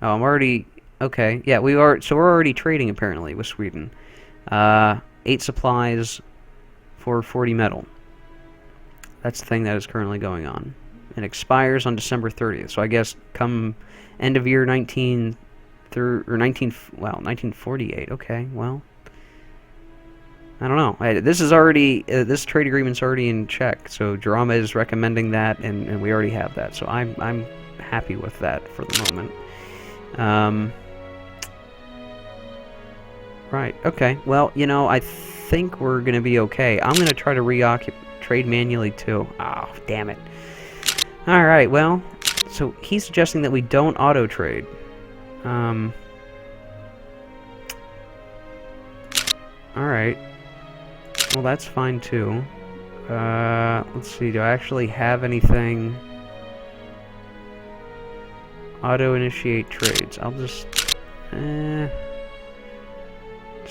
Oh, I'm already... Okay, yeah, we are... So we're already trading, apparently, with Sweden. 8 supplies for 40 metal. That's the thing that is currently going on. It expires on December 30th, so I guess come end of year 1948. Okay, well... I don't know. This is already... this trade agreement's already in check, so Drama is recommending that, and we already have that, so I'm happy with that for the moment. Right, okay. Well, you know, I think we're going to be okay. I'm going to try to trade manually, too. Oh, damn it. Alright, well, so he's suggesting that we don't auto-trade. Alright. Well, that's fine, too. Let's see, do I actually have anything... Auto-initiate trades. I'll just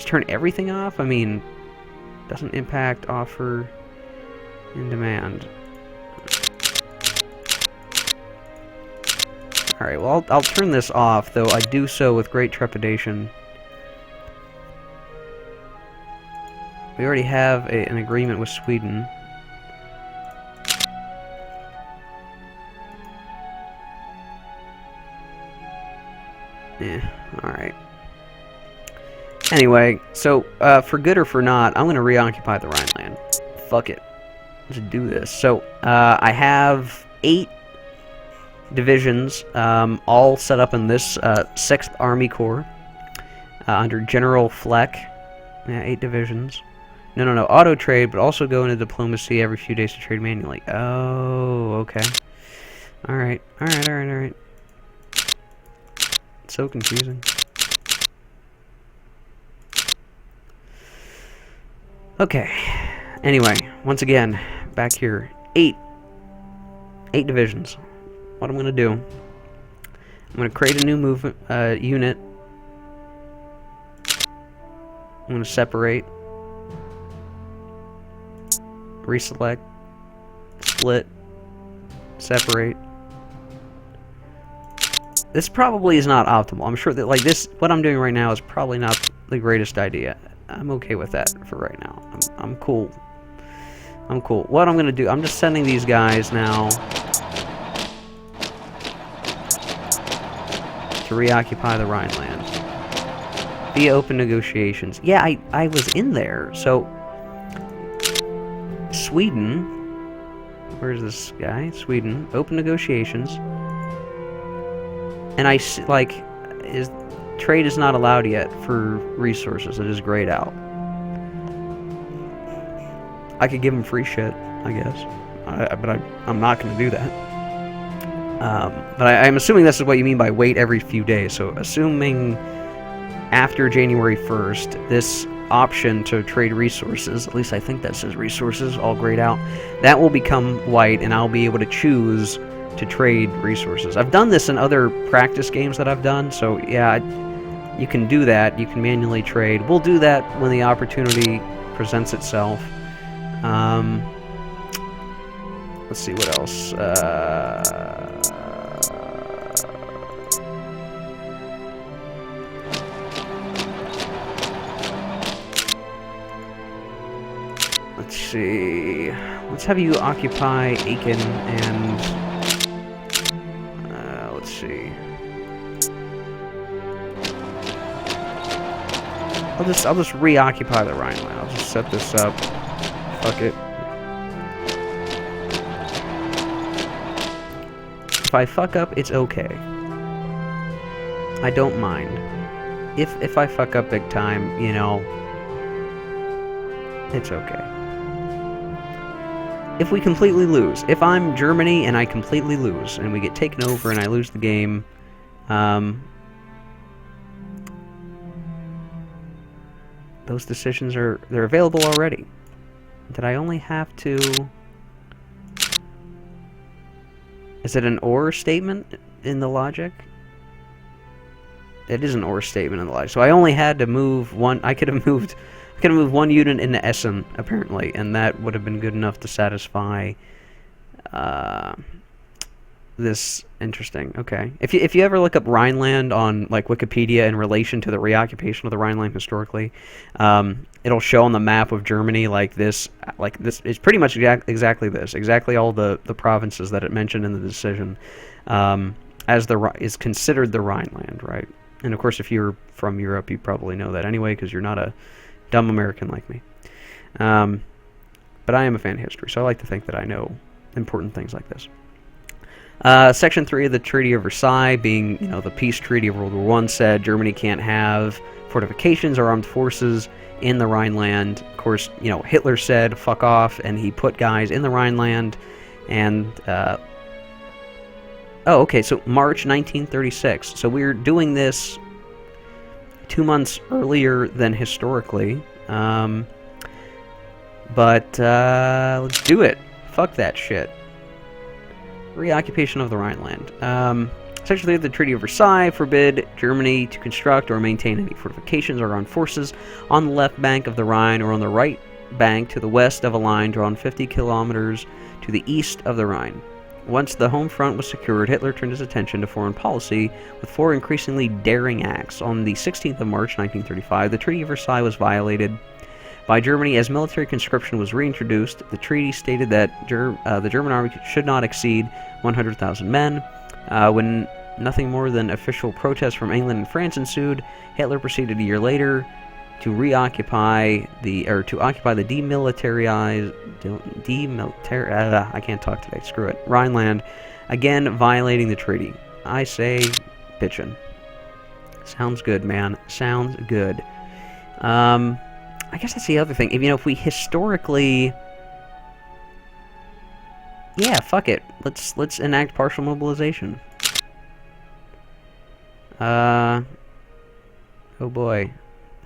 turn everything off? I mean, doesn't impact offer in demand. Alright, well, I'll turn this off, though I do so with great trepidation. We already have an agreement with Sweden. Yeah, alright. Anyway, so, for good or for not, I'm gonna reoccupy the Rhineland. Fuck it. Let's do this. So, I have 8 divisions, all set up in this, 6th Army Corps, under General Fleck. Yeah, 8 divisions. No, auto-trade, but also go into diplomacy every few days to trade manually. Oh, okay. Alright. So confusing. Okay. Anyway, once again, back here. 8 divisions. What I'm gonna do, I'm gonna create a new movement unit. I'm gonna separate, reselect, split, separate, this probably is not optimal. I'm sure that, like, this, what I'm doing right now is probably not the greatest idea. I'm okay with that for right now. I'm cool. I'm cool. What I'm gonna do, I'm just sending these guys now to reoccupy the Rhineland via open negotiations. Yeah, I was in there. So, Sweden, where's this guy? Sweden, open negotiations. And trade is not allowed yet for resources. It is grayed out. I could give him free shit, I guess. But I'm not going to do that. But I'm assuming this is what you mean by wait every few days. So assuming after January 1st, this option to trade resources, at least I think that says resources, all grayed out, that will become white, and I'll be able to choose to trade resources. I've done this in other practice games that I've done, so yeah, you can do that. You can manually trade. We'll do that when the opportunity presents itself. Let's see what else. Let's see. Let's have you occupy Aachen and let's see. I'll just reoccupy the Rhineland. I'll just set this up. Fuck it. If I fuck up, it's okay. I don't mind. If I fuck up big time, you know, it's okay. If we completely lose, if I'm Germany and I completely lose, and we get taken over and I lose the game, those decisions they're available already. Did I only have to... Is it an or statement in the logic? It is an or statement in the logic. So I only had to move one... I could have moved one unit into Essen, apparently, and that would have been good enough to satisfy this. Interesting. Okay. If you ever look up Rhineland on like Wikipedia in relation to the reoccupation of the Rhineland historically, it'll show on the map of Germany like this. It's pretty much exactly this. Exactly all the provinces that it mentioned in the decision is considered the Rhineland, right? And of course, if you're from Europe, you probably know that anyway, because you're not a dumb American like me. But I am a fan of history, so I like to think that I know important things like this. Section 3 of the Treaty of Versailles, being, you know, the peace treaty of World War I, said Germany can't have fortifications or armed forces in the Rhineland. Of course, you know, Hitler said fuck off, and he put guys in the Rhineland. And oh, okay, so March 1936. So we're doing this 2 months earlier than historically. But let's do it. Fuck that shit. Reoccupation of the Rhineland. Section 3 of the Treaty of Versailles forbid Germany to construct or maintain any fortifications or armed forces on the left bank of the Rhine or on the right bank to the west of a line drawn 50 kilometers to the east of the Rhine. Once the home front was secured, Hitler turned his attention to foreign policy with 4 increasingly daring acts. On the 16th of March 1935, the Treaty of Versailles was violated by Germany as military conscription was reintroduced. The treaty stated that the German army should not exceed 100,000 men. When nothing more than official protests from England and France ensued, Hitler proceeded a year later to occupy the demilitarized I can't talk today. Screw it. Rhineland, again violating the treaty. I say, bitchin'. Sounds good, man. Sounds good. I guess that's the other thing. If we historically... Yeah, fuck it. Let's enact partial mobilization. Oh boy.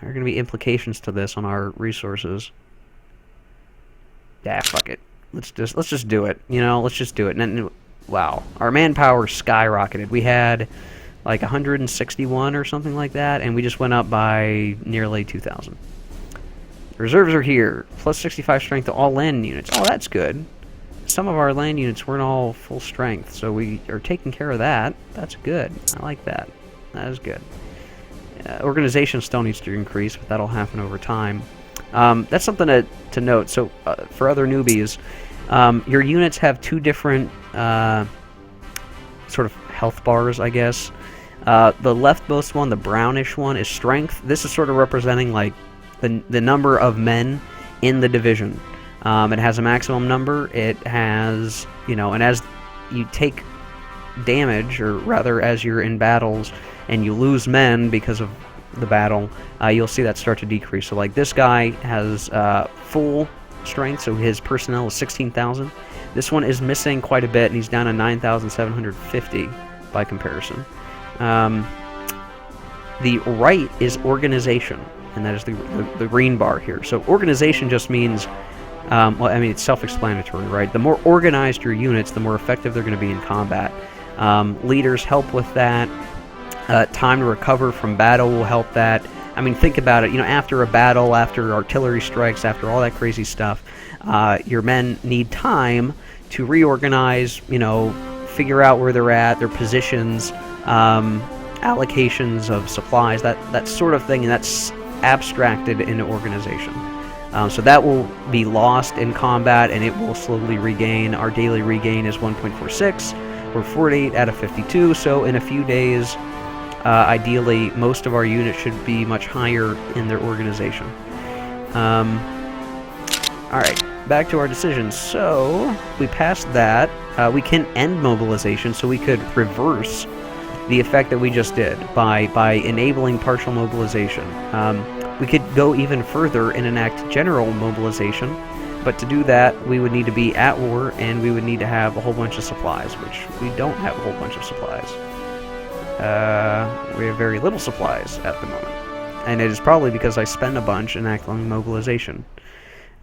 There are going to be implications to this on our resources. Yeah, fuck it. Let's just do it. Let's just do it. And wow. Our manpower skyrocketed. We had like 161 or something like that, and we just went up by nearly 2,000. Reserves are here. Plus 65 strength to all land units. Oh, that's good. some of our land units weren't all full strength, so we are taking care of that. That's good. I like that. That is good. Organization still needs to increase, but that'll happen over time. That's something to note. So for other newbies, your units have two different sort of health bars, I guess. The leftmost one, the brownish one, is strength. This is sort of representing like the number of men in the division. It has a maximum number. It has, you know, and as you take damage, or rather as you're in battles and you lose men because of the battle, you'll see that start to decrease. So like this guy has full strength, so his personnel is 16,000. This one is missing quite a bit, and he's down to 9,750 by comparison. The right is organization, and that is the green bar here. So organization just means, well, I mean, it's self-explanatory, right? The more organized your units, the more effective they're going to be in combat. Leaders help with that. Time to recover from battle will help that. I mean, think about it. You know, after a battle, after artillery strikes, after all that crazy stuff, your men need time to reorganize, you know, figure out where they're at, their positions, allocations of supplies, that sort of thing, and that's abstracted into organization. So that will be lost in combat, and it will slowly regain. Our daily regain is 1.46. We're 48 out of 52, so in a few days, ideally, most of our units should be much higher in their organization. Alright, back to our decisions. So, we passed that. We can end mobilization, so we could reverse the effect that we just did by enabling partial mobilization. We could go even further and enact general mobilization, but to do that, we would need to be at war, and we would need to have a whole bunch of supplies, which we don't have a whole bunch of supplies. We have very little supplies at the moment, and it is probably because I spend a bunch enacting mobilization.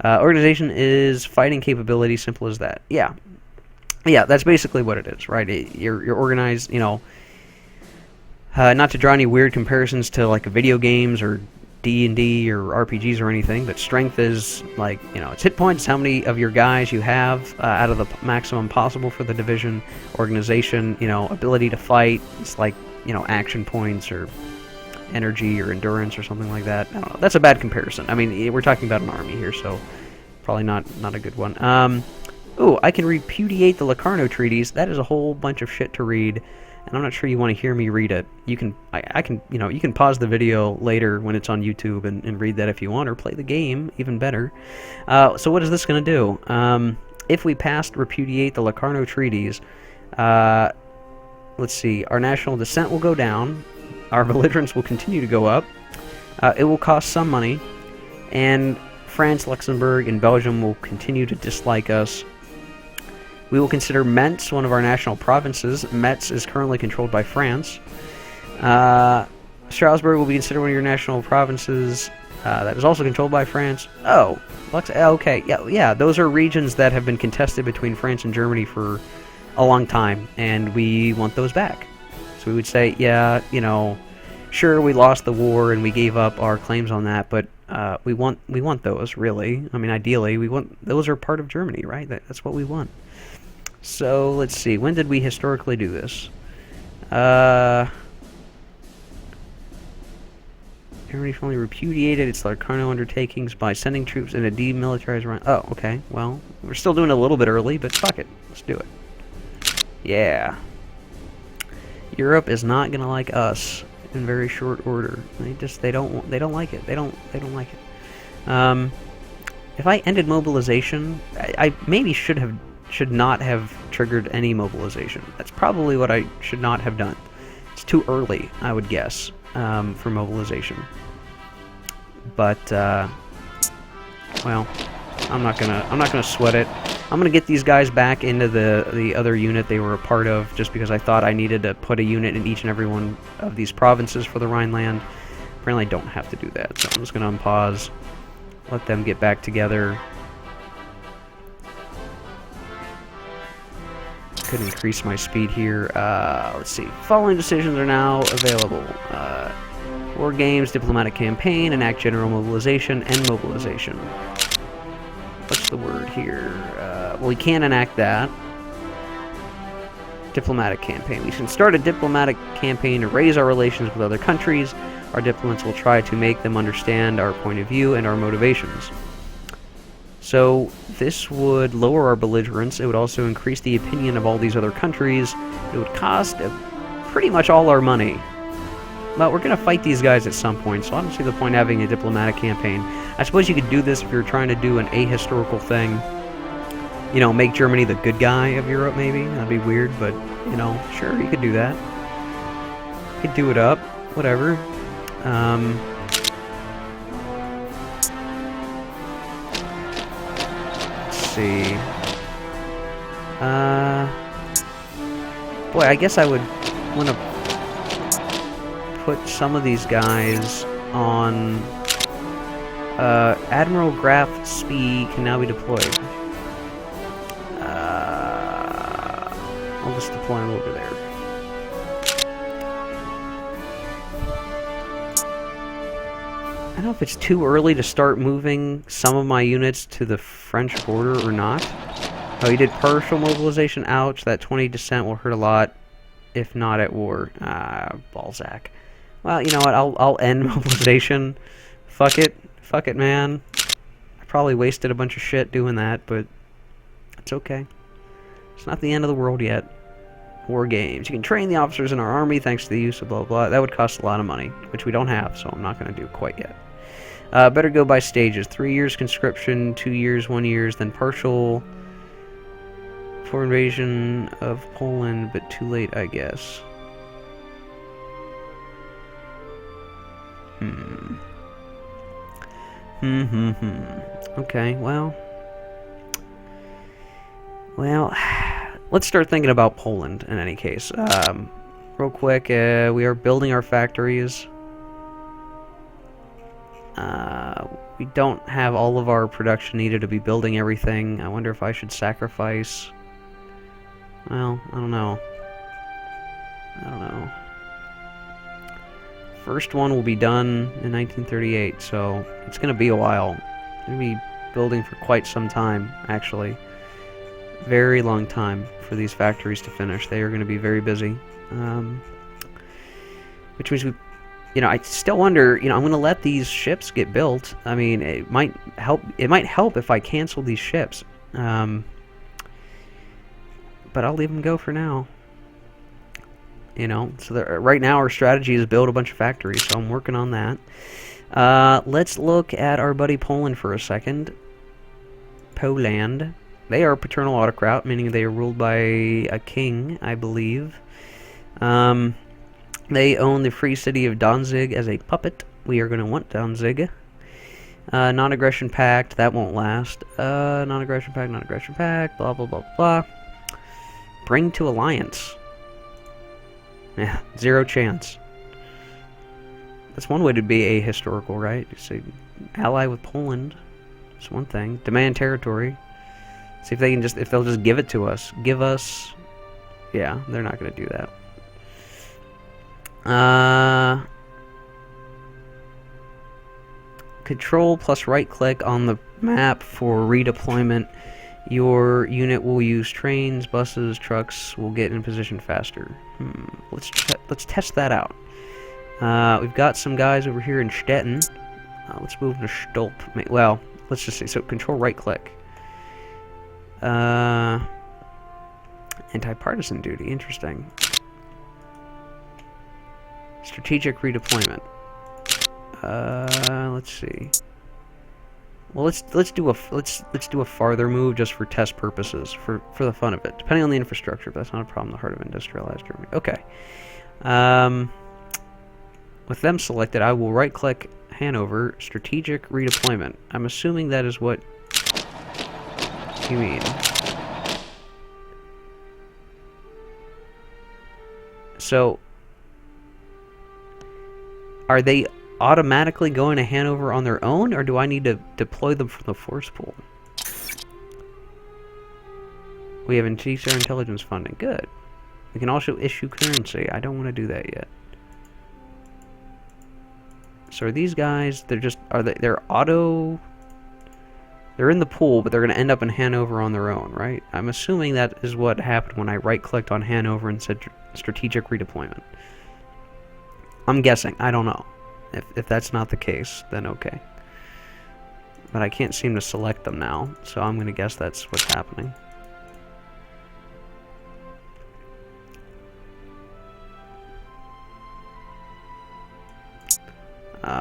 Organization is fighting capability, simple as that. Yeah, that's basically what it is, right? You're organized, you know. Not to draw any weird comparisons to like video games or D&D or RPGs or anything, but strength is like, you know, it's hit points, how many of your guys you have out of the maximum possible for the division. Organization, you know, ability to fight, it's like, you know, action points or energy or endurance or something like that. I don't know. That's a bad comparison. I mean, we're talking about an army here, so probably not a good one. Ooh, I can repudiate the Locarno treaties. That is a whole bunch of shit to read. And I'm not sure you want to hear me read it. You can, I can, you know, you can pause the video later when it's on YouTube and read that if you want, or play the game, even better. So what is this going to do? If we passed repudiate the Locarno treaties, let's see, our national dissent will go down, our belligerence will continue to go up, it will cost some money, and France, Luxembourg, and Belgium will continue to dislike us. We will consider Metz one of our national provinces. Metz is currently controlled by France. Strasbourg will be considered one of your national provinces. That is also controlled by France. Oh, okay. Yeah, those are regions that have been contested between France and Germany for a long time, and we want those back. So we would say, yeah, you know, sure, we lost the war and we gave up our claims on that, but we want those, really. I mean, ideally, those are part of Germany, right? That's what we want. So, let's see. When did we historically do this? Germany finally repudiated its Locarno undertakings by sending troops in a demilitarized run. Oh, okay. Well, we're still doing it a little bit early, but fuck it. Let's do it. Yeah. Europe is not gonna like us in very short order. They don't like it. They don't like it. If I ended mobilization, I maybe should not have triggered any mobilization. That's probably what I should not have done. It's too early, I would guess, for mobilization. But well, I'm not gonna sweat it. I'm gonna get these guys back into the other unit they were a part of, just because I thought I needed to put a unit in each and every one of these provinces for the Rhineland. Apparently, I don't have to do that, so I'm just gonna unpause, let them get back together. Could increase my speed here. Let's see. Following decisions are now available. War games, diplomatic campaign, enact general mobilization, and mobilization. the word here? Well, we can't enact that. Diplomatic campaign. We can start a diplomatic campaign to raise our relations with other countries. Our diplomats will try to make them understand our point of view and our motivations. So this would lower our belligerence. It would also increase the opinion of all these other countries. It would cost pretty much all our money. But we're going to fight these guys at some point, so I don't see the point of having a diplomatic campaign. I suppose you could do this if you're trying to do an ahistorical thing. You know, make Germany the good guy of Europe, maybe. That'd be weird, but, you know, sure, you could do that. You could do it up. Whatever. Let's see. Boy, I guess I would want to put some of these guys on... Admiral Graf Spee can now be deployed. I'll just deploy him over there. I don't know if it's too early to start moving some of my units to the French border or not. Oh, you did partial mobilization. Ouch, that 20 descent will hurt a lot, if not at war. Balzac. Well, you know what, I'll end mobilization. Fuck it. Fuck it, man. I probably wasted a bunch of shit doing that, but it's okay. It's not the end of the world yet. War games. You can train the officers in our army thanks to the use of blah blah. That would cost a lot of money, which we don't have, so I'm not going to do quite yet. Better go by stages. 3 years conscription, 2 years, 1 year, then partial for invasion of Poland, but too late, I guess. Okay, well, let's start thinking about Poland in any case. Real quick, we are building our factories. We don't have all of our production needed to be building everything. I wonder if I should sacrifice... Well, I don't know. First one will be done in 1938, so it's going to be a while. It's going to be building for quite some time, actually. Very long time for these factories to finish. They are going to be very busy. Which means we... You know, I still wonder, you know, I'm going to let these ships get built. I mean, it might help if I cancel these ships. But I'll leave them go for now. You know, so right now our strategy is build a bunch of factories, so I'm working on that. Let's look at our buddy Poland for a second. Poland. They are a paternal autocrat, meaning they are ruled by a king, I believe. They own the free city of Danzig as a puppet. We are going to want Danzig. Non-aggression pact, that won't last. Non-aggression pact, blah, blah, blah, blah. Bring to alliance. Yeah, 0 chance. That's one way to be ahistorical, right? You say, ally with Poland. That's one thing. Demand territory. See if they can if they'll just give it to us. Give us... Yeah, they're not going to do that. Control plus right click on the map for redeployment. Your unit will use trains, buses, trucks. Will get in position faster. Let's test that out. We've got some guys over here in Stettin. Let's move to Stolp. Well, let's just see. So control right click. Anti-partisan duty. Interesting. Strategic redeployment. Let's see. Well, let's do a farther move just for test purposes, for the fun of it. Depending on the infrastructure, but that's not a problem. The heart of industrialized Germany. Okay. With them selected, I will right-click Hanover, strategic redeployment. I'm assuming that is what you mean. So, are they automatically going to Hanover on their own, or do I need to deploy them from the force pool? We have increased our intelligence funding. Good. We can also issue currency. I don't want to do that yet. So are these guys? They're They're in the pool, but they're going to end up in Hanover on their own, right? I'm assuming that is what happened when I right-clicked on Hanover and said strategic redeployment. I'm guessing. I don't know. If that's not the case, then okay. But I can't seem to select them now, so I'm going to guess that's what's happening.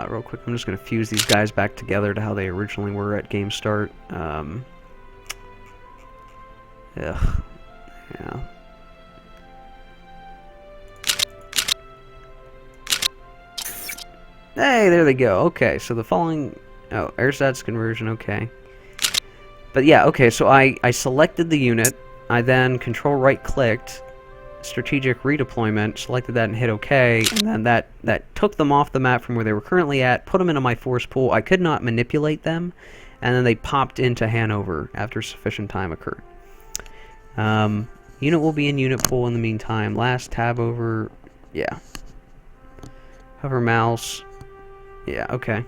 Real quick, I'm just going to fuse these guys back together to how they originally were at game start. Yeah. Hey, there they go. Okay, so the following... Oh, airstats conversion, okay. But yeah, okay, so I selected the unit. I then control right-clicked, strategic redeployment, selected that and hit OK, and then that took them off the map from where they were currently at, put them into my force pool. I could not manipulate them, and then they popped into Hanover after sufficient time occurred. Unit will be in unit pool in the meantime. Last tab over, yeah. Hover mouse, yeah, okay.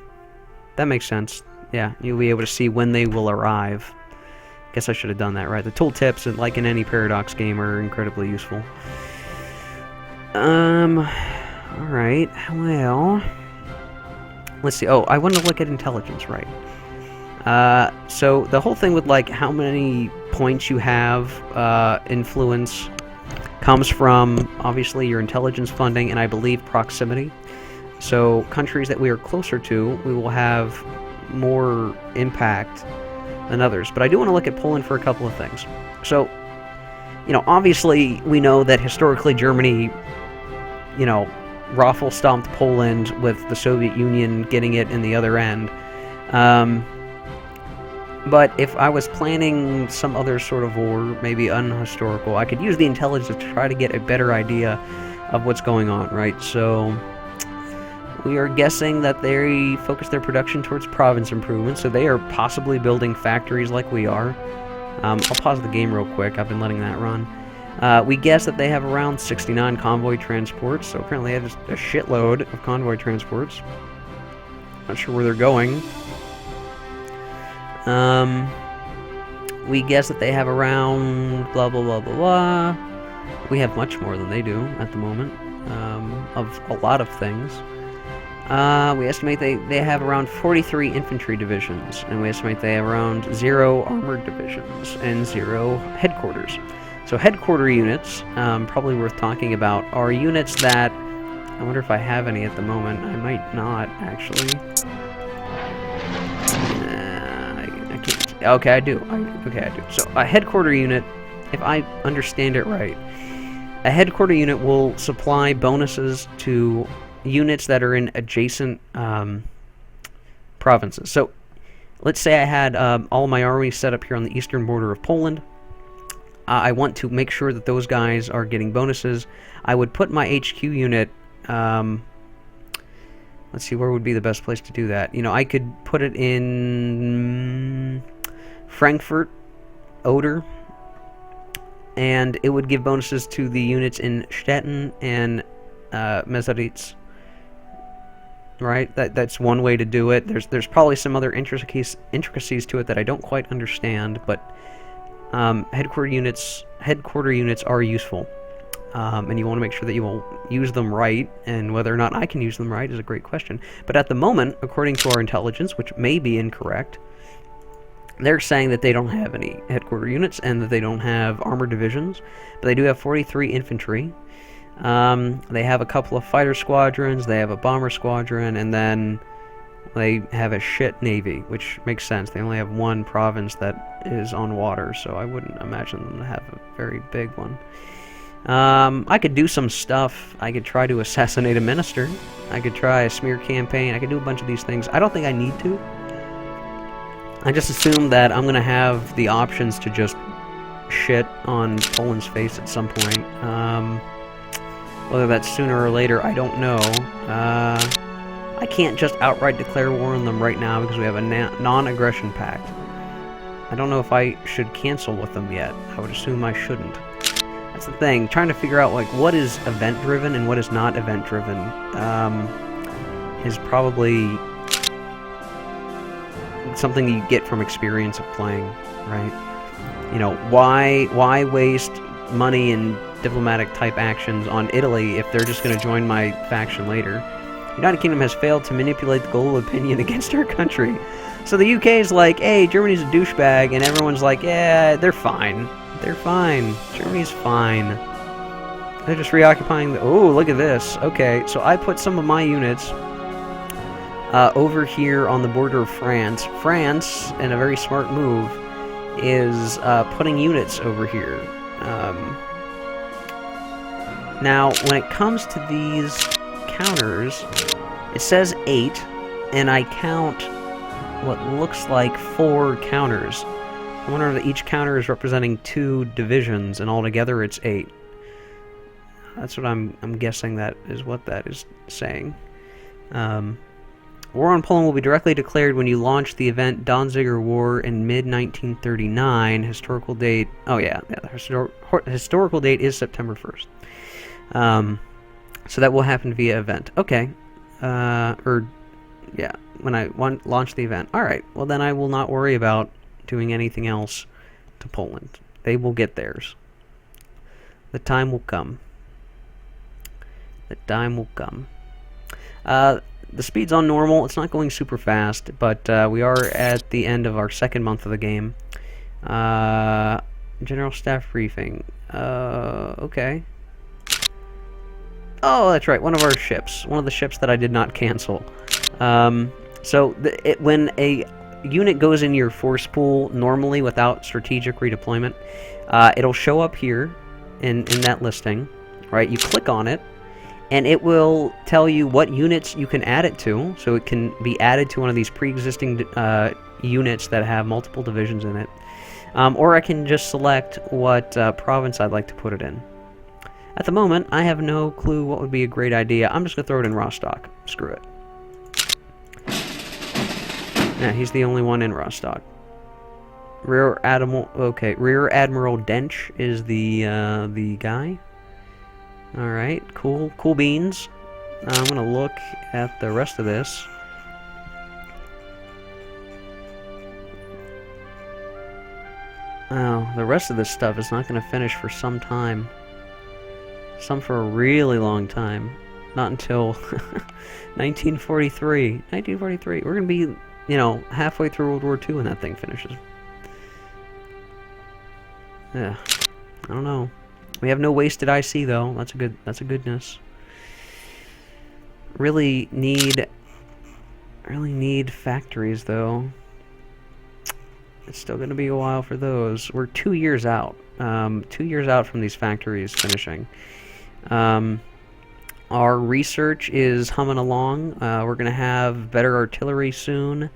That makes sense. Yeah, you'll be able to see when they will arrive. Guess I should have done that, right? The tooltips, like in any Paradox game, are incredibly useful. Alright, well... Let's see. Oh, I want to look at intelligence, right? So the whole thing with, like, how many points you have influence comes from, obviously, your intelligence funding and, I believe, proximity. So countries that we are closer to, we will have more impact than others. But I do want to look at Poland for a couple of things. So, you know, obviously we know that historically Germany, you know, raffle-stomped Poland with the Soviet Union getting it in the other end. But if I was planning some other sort of war, maybe unhistorical, I could use the intelligence to try to get a better idea of what's going on, right? So we are guessing that they focus their production towards province improvement, so they are possibly building factories like we are. I'll pause the game real quick, I've been letting that run. We guess that they have around 69 convoy transports, so apparently they have a shitload of convoy transports. Not sure where they're going. We guess that they have around blah blah blah blah blah. We have much more than they do at the moment, of a lot of things. We estimate they have around 43 infantry divisions, and we estimate they have around 0 armored divisions and 0 headquarters. So headquarter units, probably worth talking about, are units that... I wonder if I have any at the moment. I might not, actually. I can't... Okay, I do. Okay, I do. So a headquarter unit, if I understand it right, a headquarter unit will supply bonuses to units that are in adjacent provinces. So let's say I had all my armies set up here on the eastern border of Poland. I want to make sure that those guys are getting bonuses. I would put my HQ unit... let's see, where would be the best place to do that? You know, I could put it in Frankfurt, Oder, and it would give bonuses to the units in Stettin and Meseritz. Right? That's one way to do it. There's probably some other intricacies to it that I don't quite understand, but headquarter units are useful. And you want to make sure that you will use them right, and whether or not I can use them right is a great question. But at the moment, according to our intelligence, which may be incorrect, they're saying that they don't have any headquarter units and that they don't have armored divisions, but they do have 43 infantry. They have a couple of fighter squadrons, they have a bomber squadron, and then they have a shit navy, which makes sense. They only have one province that is on water, so I wouldn't imagine them to have a very big one. I could do some stuff. I could try to assassinate a minister. I could try a smear campaign. I could do a bunch of these things. I don't think I need to. I just assume that I'm going to have the options to just shit on Poland's face at some point. Whether that's sooner or later, I don't know. I can't just outright declare war on them right now because we have a non-aggression pact. I don't know if I should cancel with them yet. I would assume I shouldn't. That's the thing, trying to figure out like what is event-driven and what is not event-driven is probably something you get from experience of playing, right? You know, why waste money in diplomatic type actions on Italy if they're just going to join my faction later? The United Kingdom has failed to manipulate the global opinion against our country. So the UK is like, hey, Germany's a douchebag, and everyone's like, yeah, they're fine. They're fine. Germany's fine. They're just reoccupying the... Oh, look at this. Okay, so I put some of my units over here on the border of France. France, in a very smart move, is putting units over here. Now, when it comes to these counters, it says 8, and I count what looks like 4 counters. I wonder if each counter is representing 2 divisions, and altogether it's 8. That's what I'm guessing that is what that is saying. War on Poland will be directly declared when you launch the event Danziger War in mid-1939. Historical date... Oh, yeah. The historical date is September 1st. So that will happen via event. Okay. Yeah, when I launch the event. Alright, well then I will not worry about doing anything else to Poland. They will get theirs. The time will come. The time will come. The speed's on normal. It's not going super fast, but we are at the end of our second month of the game. General Staff Briefing. Okay. Oh, that's right, one of our ships. One of the ships that I did not cancel. So, when a unit goes in your force pool normally without strategic redeployment, it'll show up here in that listing, right? You click on it, and it will tell you what units you can add it to, so it can be added to one of these pre-existing units that have multiple divisions in it. Or I can just select what province I'd like to put it in. At the moment, I have no clue what would be a great idea. I'm just going to throw it in Rostock. Screw it. Yeah, he's the only one in Rostock. Rear Admiral... Okay, Rear Admiral Dench is the guy. Alright, cool. Cool beans. I'm going to look at the rest of this. Oh, the rest of this stuff is not going to finish for some time. Some for a really long time. Not until 1943. 1943. We're going to be, you know, halfway through World War II when that thing finishes. Yeah. I don't know. We have no wasted IC though. That's a goodness. Really need factories though. It's still going to be a while for those. We're 2 years out. 2 years out from these factories finishing. Our research is humming along. We're going to have better artillery soon.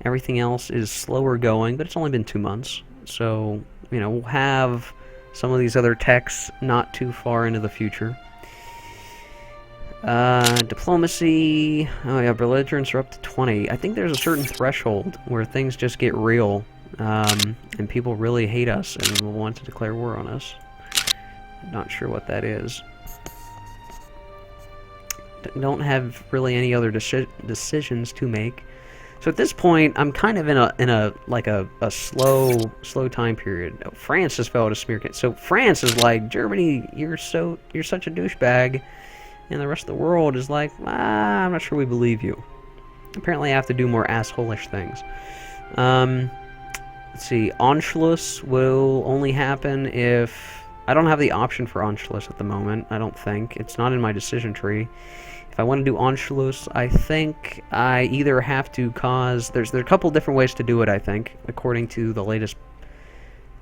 Everything else is slower going, but it's only been 2 months. So, you know, we'll have some of these other techs not too far into the future. Diplomacy. Oh yeah, belligerents are up to 20. I think there's a certain threshold where things just get real, and people really hate us and will want to declare war on us. Not sure what that is. Don't have really any other decisions to make. So at this point, I'm kind of in a slow time period. France has failed to smear it. So France is like, Germany, you're such a douchebag, and the rest of the world is like, I'm not sure we believe you. Apparently, I have to do more asshole-ish things. Let's see. Anschluss will only happen if I don't have the option for Anschluss at the moment. I don't think it's not in my decision tree. If I want to do Anschluss, I think I either have to cause... There's a couple different ways to do it, I think, according to the latest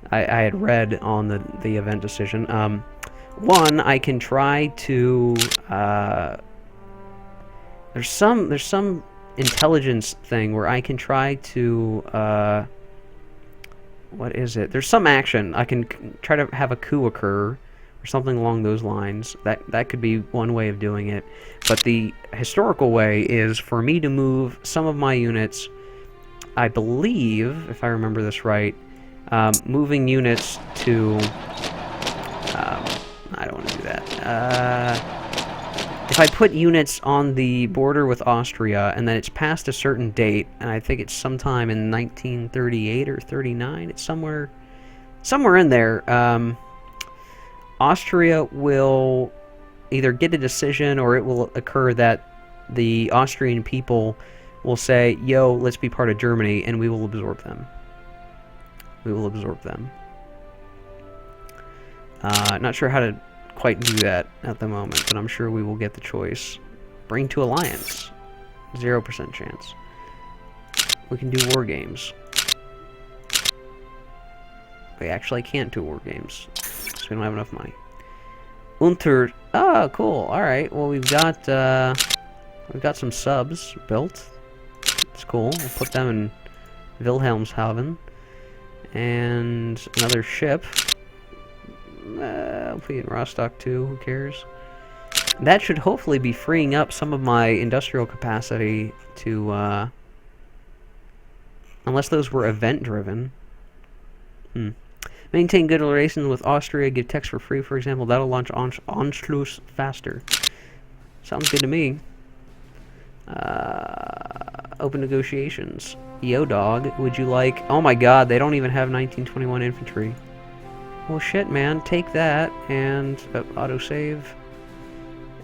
I had read on the event decision. One, I can try to... There's some intelligence thing where I can try to... what is it? There's some action. I can try to have a coup occur, or something along those lines. That could be one way of doing it. But the historical way is for me to move some of my units, I believe, if I remember this right, moving units to... I don't want to do that. if I put units on the border with Austria, and then it's past a certain date, and I think it's sometime in 1938 or 39, it's somewhere in there, Austria will either get a decision, or it will occur that the Austrian people will say, yo, let's be part of Germany, and we will absorb them. Not sure how to quite do that at the moment, but I'm sure we will get the choice. Bring to alliance. 0% chance. We can do war games. We actually can't do war games, so we don't have enough money. Oh, cool. Alright, well we've got some subs built. It's cool. We'll put them in Wilhelmshaven. And another ship. I'll put it in Rostock too, who cares? That should hopefully be freeing up some of my industrial capacity to, unless those were event-driven. Maintain good relations with Austria, give text for free, for example. That'll launch Anschluss faster. Sounds good to me. Open negotiations. Yo, dog, would you like... Oh my god, they don't even have 1921 infantry. Well, shit, man. Take that, and autosave.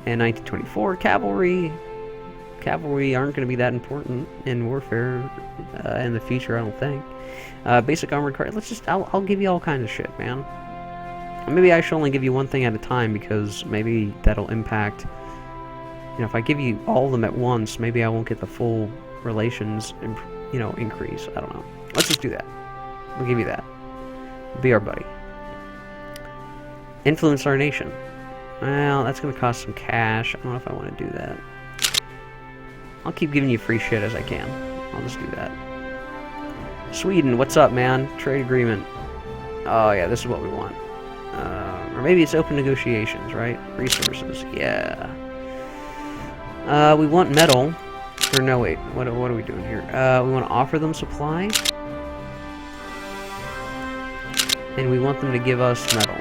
And 1924 cavalry. Cavalry aren't going to be that important in warfare in the future, I don't think. Basic armored car. I'll give you all kinds of shit, man. Maybe I should only give you one thing at a time, because maybe that'll impact... You know, if I give you all of them at once, maybe I won't get the full relations, increase. I don't know. Let's just do that. We'll give you that. Be our buddy. Influence our nation. Well, that's going to cost some cash. I don't know if I want to do that. I'll keep giving you free shit as I can. I'll just do that. Sweden, what's up, man? Trade agreement. Oh, yeah, this is what we want. Or maybe it's open negotiations, right? Resources. Yeah. We want metal. Or no, wait. What are we doing here? We want to offer them supply. And we want them to give us metal.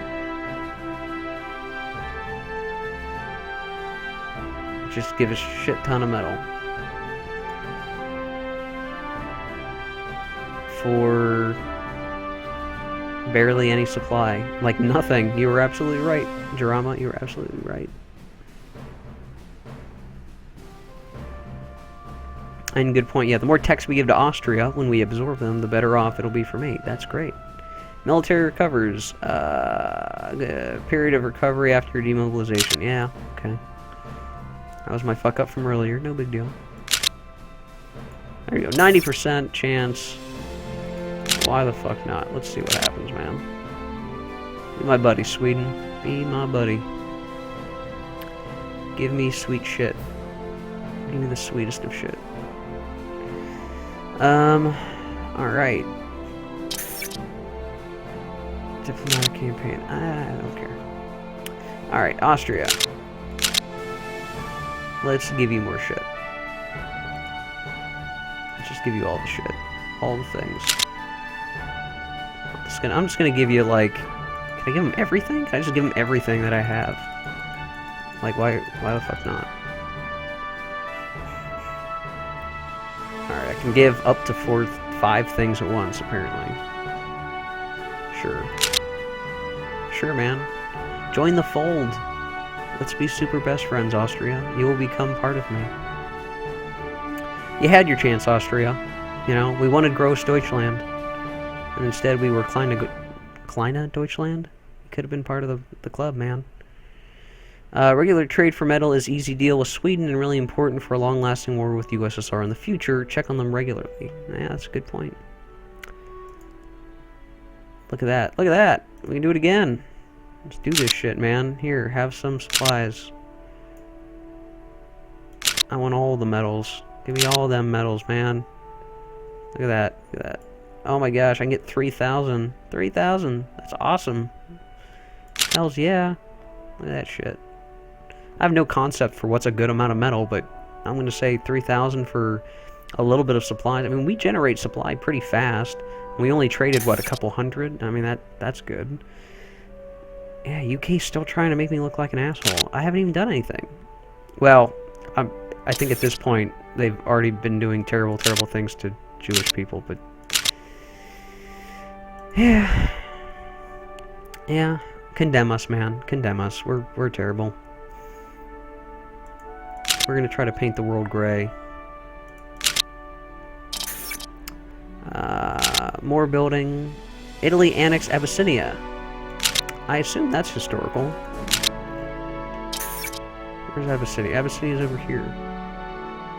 Just give us a shit ton of metal. For barely any supply. Like nothing. You were absolutely right, Jarama. You were absolutely right. And good point. Yeah, the more text we give to Austria when we absorb them, the better off it'll be for me. That's great. Military recovers. Period of recovery after demobilization. Yeah, okay. That was my fuck up from earlier. No big deal. There you go. 90% chance. Why the fuck not? Let's see what happens, man. Be my buddy, Sweden. Be my buddy. Give me sweet shit. Give me the sweetest of shit. Alright. Diplomatic campaign. I don't care. Alright, Austria. Let's give you more shit. Let's just give you all the shit. All the things. I'm just gonna give you, like... Can I give them everything? Can I just give them everything that I have? Like, why the fuck not? Alright, I can give up to 5 things at once, apparently. Sure. Sure, man. Join the fold. Let's be super best friends, Austria. You will become part of me. You had your chance, Austria. You know, we wanted Gross Deutschland. And instead we were Kleine Deutschland? You could have been part of the club, man. Regular trade for metal is easy deal with Sweden and really important for a long-lasting war with USSR in the future. Check on them regularly. Yeah, that's a good point. Look at that. Look at that. We can do it again. Let's do this shit, man. Here, have some supplies. I want all the metals. Give me all them metals, man. Look at that. Look at that. Oh my gosh, I can get 3,000. 3,000. That's awesome. Hells yeah. Look at that shit. I have no concept for what's a good amount of metal, but I'm going to say 3,000 for a little bit of supplies. I mean, we generate supply pretty fast. We only traded, what, a couple hundred? I mean, that's good. Yeah, UK's still trying to make me look like an asshole. I haven't even done anything. Well, I think at this point they've already been doing terrible, terrible things to Jewish people, but yeah, yeah. Condemn us, man. Condemn us. We're terrible. We're gonna try to paint the world gray. More building. Italy annexed Abyssinia. I assume that's historical. Where's Abyssinia? Abyssinia's over here.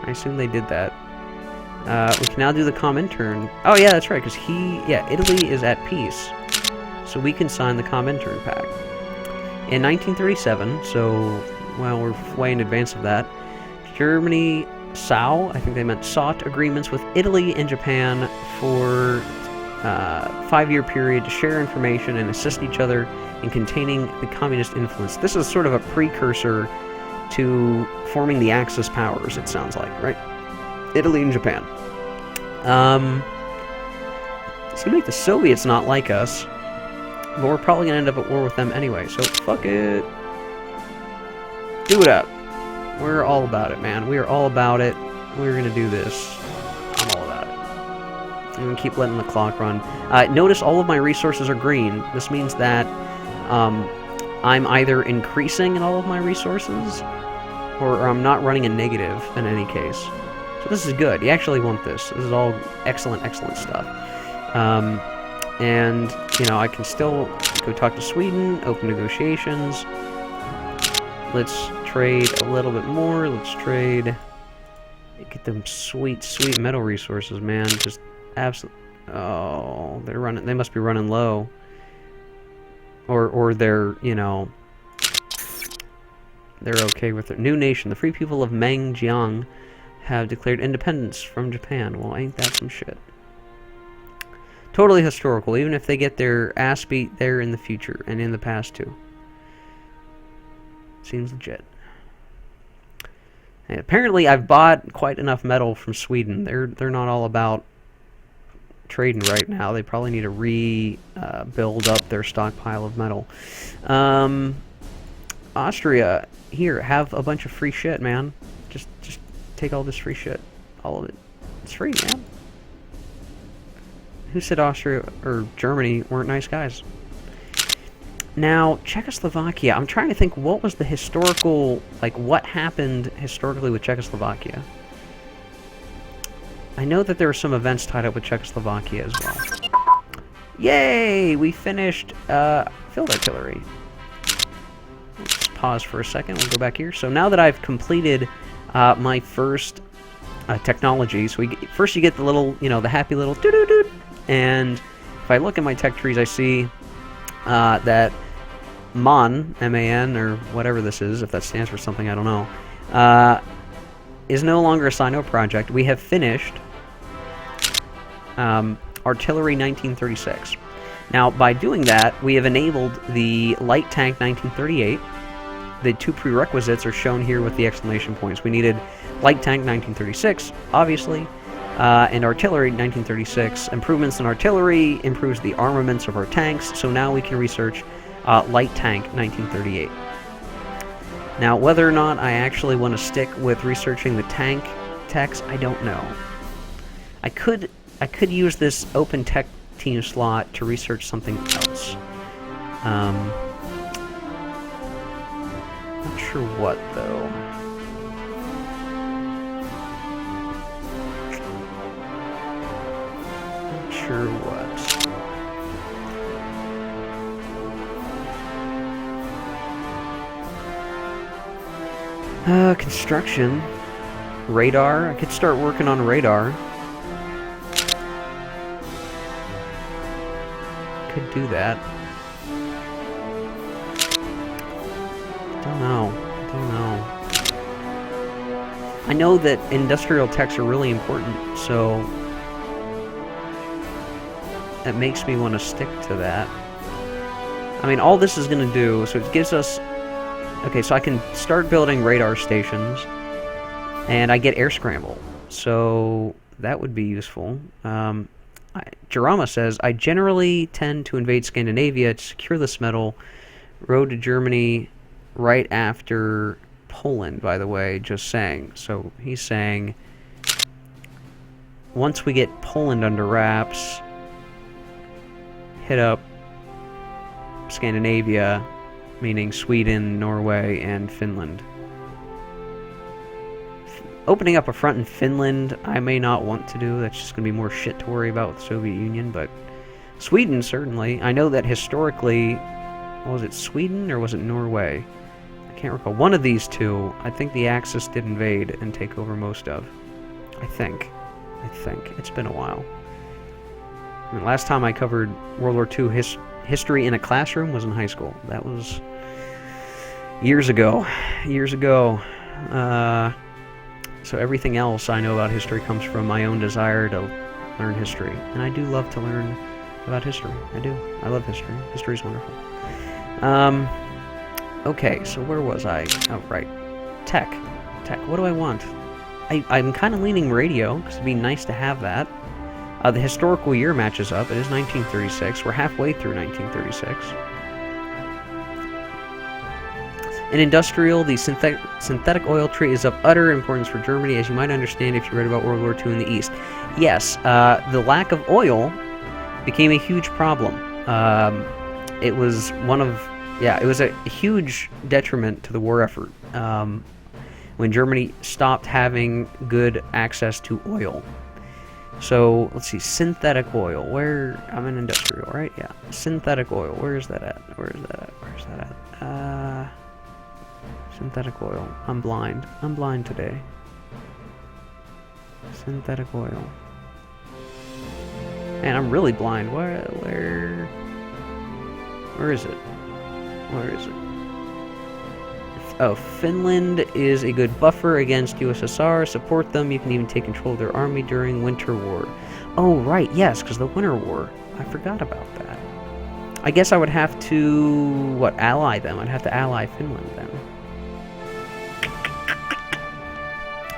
I assume they did that. We can now do the Comintern. Oh yeah, that's right, because Italy is at peace. So we can sign the Comintern Pact. In 1937, so, well, we're way in advance of that, Germany I think they meant sought agreements with Italy and Japan for a 5-year period to share information and assist each other in containing the communist influence. This is sort of a precursor to forming the Axis powers, it sounds like, right? Italy and Japan. It's gonna make the Soviets not like us, but we're probably gonna end up at war with them anyway, so fuck it. Do it up. We're all about it, man. We are all about it. We're gonna do this. I'm all about it. I'm gonna keep letting the clock run. Notice all of my resources are green. This means that I'm either increasing in all of my resources, or I'm not running a negative in any case. So this is good. You actually want this. This is all excellent, excellent stuff. And, you know, I can still go talk to Sweden, open negotiations. Let's trade a little bit more. Let's trade... Get them sweet, sweet metal resources, man. Just absolute... Oh, they're running... They must be running low. Or they're, you know... They're okay with it. New nation. The free people of Mengjiang have declared independence from Japan. Well, ain't that some shit. Totally historical, even if they get their ass beat there in the future, and in the past, too. Seems legit. And apparently, I've bought quite enough metal from Sweden. They're not all about trading right now. They probably need to rebuild up their stockpile of metal. Austria, here, have a bunch of free shit, man. Just take all this free shit. All of it. It's free, man. Who said Austria or Germany weren't nice guys? Now, Czechoslovakia. I'm trying to think what was the historical, like, what happened historically with Czechoslovakia. I know that there were some events tied up with Czechoslovakia as well. Yay! We finished field artillery. Let's pause for a second. We'll go back here. So now that I've completed my first technology, so first you get the little, you know, the happy little doo-doo-doo. And if I look at my tech trees, I see that MAN, M-A-N, or whatever this is, if that stands for something, I don't know, is no longer a Sino project. We have finished Artillery 1936. Now, by doing that, we have enabled the Light Tank 1938. The two prerequisites are shown here with the exclamation points. We needed Light Tank 1936, obviously, and Artillery 1936. Improvements in artillery improves the armaments of our tanks, so now we can research Light Tank 1938. Now, whether or not I actually want to stick with researching the tank techs, I don't know. I could use this open tech team slot to research something else. Not sure what, though. Not sure what. Construction. Radar. I could start working on radar. Could do that. Don't know. I know that industrial techs are really important, so that makes me want to stick to that. I mean, all this is going to do, so it gives us... Okay, so I can start building radar stations, and I get air scramble, so that would be useful. Jarama says, I generally tend to invade Scandinavia to secure this metal, road to Germany right after Poland, by the way, just saying. So he's saying, once we get Poland under wraps, hit up Scandinavia, meaning Sweden, Norway, and Finland. Opening up a front in Finland, I may not want to do. That's just going to be more shit to worry about with the Soviet Union, but Sweden, certainly. I know that historically, was it Sweden or was it Norway? I can't recall. One of these two, I think the Axis did invade and take over most of. I think. It's been a while. I mean, last time I covered World War II history in a classroom was in high school. That was years ago. So everything else I know about history comes from my own desire to learn history. And I do love to learn about history. I do. I love history. History's wonderful. Okay, so where was I? Oh, right. Tech. What do I want? I'm kind of leaning radio, because it'd be nice to have that. The historical year matches up. It is 1936. We're halfway through 1936. In industrial, the synthetic oil trade is of utter importance for Germany, as you might understand if you read about World War II in the East. Yes, the lack of oil became a huge problem. It was it was a huge detriment to the war effort when Germany stopped having good access to oil. So, let's see, synthetic oil. I'm in industrial, right? Yeah. Synthetic oil. Where is that at? Synthetic oil. I'm blind. I'm blind today. Synthetic oil. Man, I'm really blind. Where is it? Oh, Finland is a good buffer against USSR. Support them. You can even take control of their army during Winter War. Oh, right. Yes, because the Winter War. I forgot about that. I guess I would have to, ally them? I'd have to ally Finland then.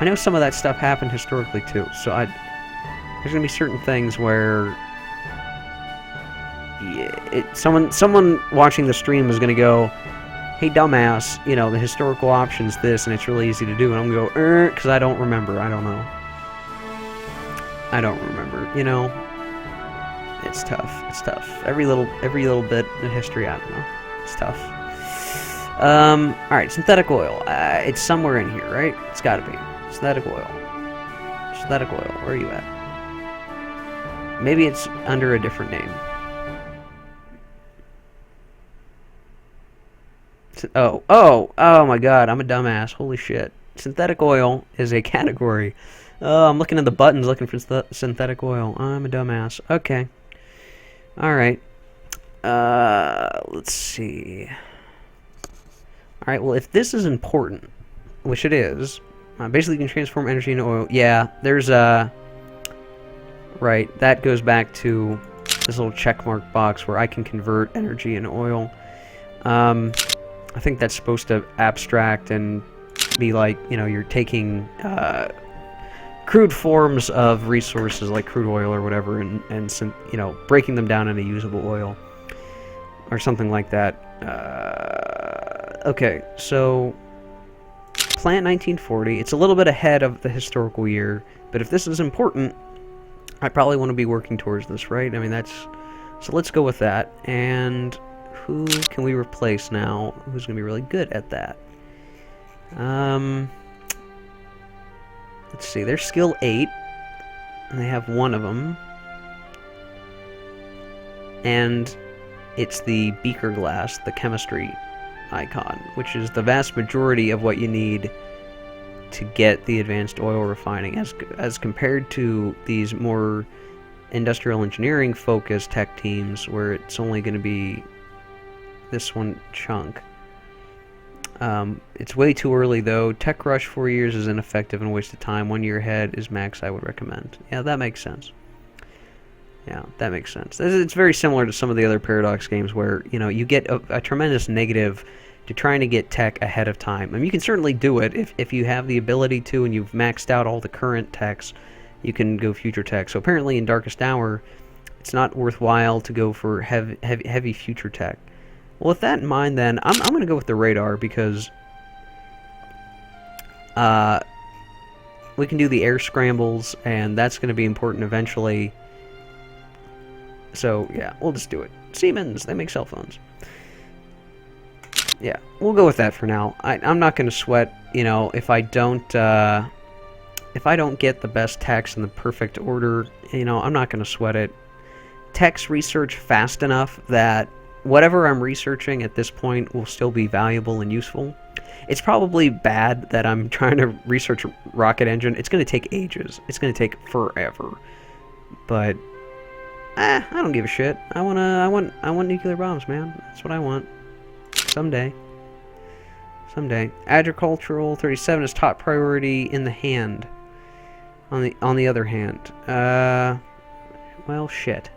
I know some of that stuff happened historically too, so there's gonna be certain things where someone watching the stream is gonna go, "Hey dumbass, the historical option's this, and it's really easy to do," and I'm gonna go, because I don't remember. I don't know. It's tough. Every little bit of history, I don't know. It's tough. Alright, synthetic oil. It's somewhere in here, right? It's gotta be. Synthetic oil. Where are you at? Maybe it's under a different name. Oh my god, I'm a dumbass. Holy shit. Synthetic oil is a category. Oh, I'm looking at the buttons looking for synthetic oil. I'm a dumbass. Okay. Alright. Let's see. Alright, well, if this is important, which it is, basically you can transform energy into oil. Yeah, there's right, that goes back to this little checkmark box where I can convert energy into oil. I think that's supposed to abstract and be like, you're taking crude forms of resources like crude oil or whatever and breaking them down into usable oil or something like that. Okay, so Plant 1940. It's a little bit ahead of the historical year, but if this is important, I probably want to be working towards this, right? I mean, so let's go with that. And who can we replace now? Who's going to be really good at that? Let's see. They're skill 8, and they have one of them. And it's the beaker glass, the chemistry icon, which is the vast majority of what you need to get the advanced oil refining, as compared to these more industrial engineering focused tech teams where it's only going to be this one chunk. It's way too early though. Tech rush 4 years is ineffective and a waste of time. 1 year ahead is max I would recommend. Yeah, that makes sense. It's very similar to some of the other Paradox games where, you get a tremendous negative to trying to get tech ahead of time. I mean, you can certainly do it if you have the ability to and you've maxed out all the current techs, you can go future tech. So apparently in Darkest Hour, it's not worthwhile to go for heavy future tech. Well, with that in mind then, I'm going to go with the radar because Uh, we can do the air scrambles, and that's going to be important eventually. So, yeah, we'll just do it. Siemens, they make cell phones. Yeah, we'll go with that for now. I'm not going to sweat, you know, if I don't get the best text in the perfect order, you know, I'm not going to sweat it. Text research fast enough that whatever I'm researching at this point will still be valuable and useful. It's probably bad that I'm trying to research a rocket engine. It's going to take ages. It's going to take forever. But I don't give a shit. I want nuclear bombs, man. That's what I want. Someday. Agricultural 37 is top priority in the hand. On the other hand, well, shit.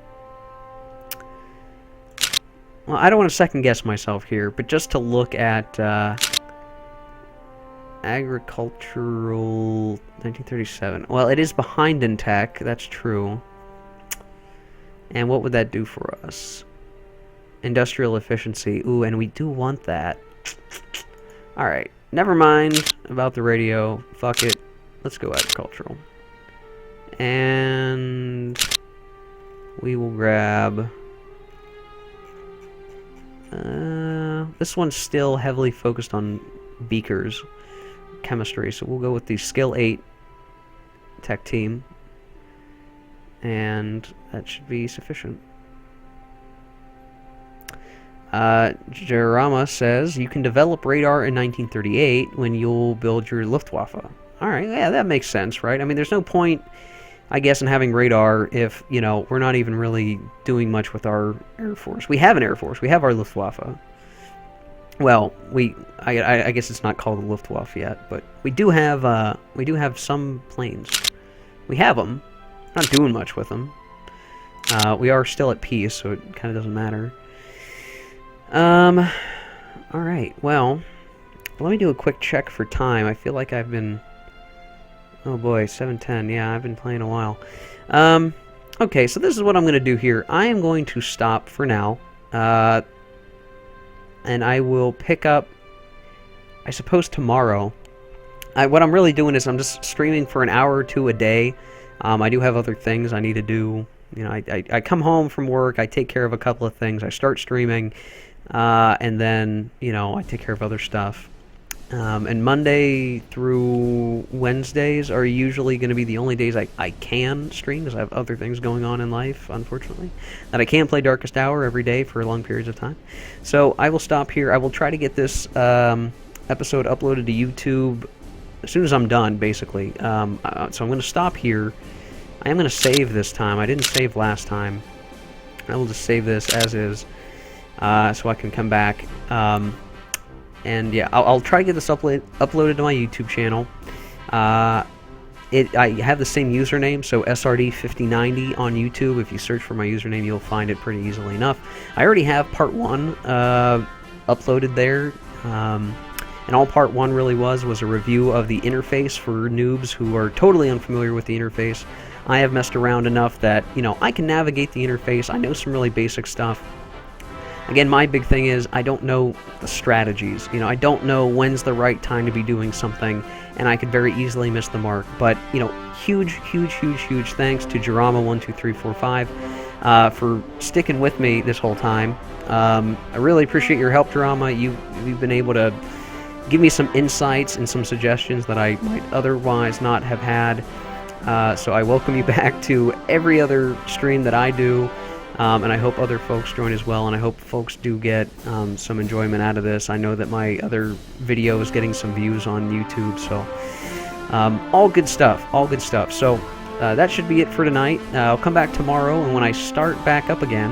Well, I don't want to second guess myself here, but just to look at agricultural 1937. Well, it is behind in tech. That's true. And what would that do for us? Industrial efficiency. Ooh, and we do want that. Alright. Never mind about the radio. Fuck it. Let's go agricultural. And we will grab... this one's still heavily focused on beakers. Chemistry. So we'll go with the Skill 8 tech team. And that should be sufficient. Jarama says, you can develop radar in 1938 when you'll build your Luftwaffe. Alright, yeah, that makes sense, right? I mean, there's no point, I guess, in having radar if, you know, we're not even really doing much with our Air Force. We have an Air Force. We have our Luftwaffe. Well, I guess it's not called the Luftwaffe yet, but we do have some planes. We have them. Not doing much with them. We are still at peace, so it kind of doesn't matter. Alright, well, let me do a quick check for time. I feel like I've been... Oh boy, 7:10. Yeah, I've been playing a while. Okay, so this is what I'm going to do here. I am going to stop for now. And I will pick up, I suppose, tomorrow. What I'm really doing is I'm just streaming for an hour or two a day. I do have other things I need to do. You know, I come home from work, I take care of a couple of things, I start streaming, and then, you know, I take care of other stuff. And Monday through Wednesdays are usually going to be the only days I can stream, because I have other things going on in life, unfortunately, that I can't play Darkest Hour every day for long periods of time. So I will stop here. I will try to get this episode uploaded to YouTube as soon as I'm done, basically. So I'm going to stop here. I am going to save this time. I didn't save last time. I will just save this as is, so I can come back. And yeah, I'll try to get this uploaded to my YouTube channel. I have the same username, so SRD5090 on YouTube. If you search for my username, you'll find it pretty easily enough. I already have part 1 uploaded there. And all part 1 really was a review of the interface for noobs who are totally unfamiliar with the interface. I have messed around enough that, you know, I can navigate the interface. I know some really basic stuff. Again, my big thing is I don't know the strategies. You know, I don't know when's the right time to be doing something, and I could very easily miss the mark. But, you know, huge thanks to Jarama12345 for sticking with me this whole time. I really appreciate your help, Jarama. You've been able to give me some insights and some suggestions that I might otherwise not have had. So I welcome you back to every other stream that I do. And I hope other folks join as well, and I hope folks do get some enjoyment out of this. I know that my other video is getting some views on YouTube, so all good stuff, So that should be it for tonight. I'll come back tomorrow, and when I start back up again,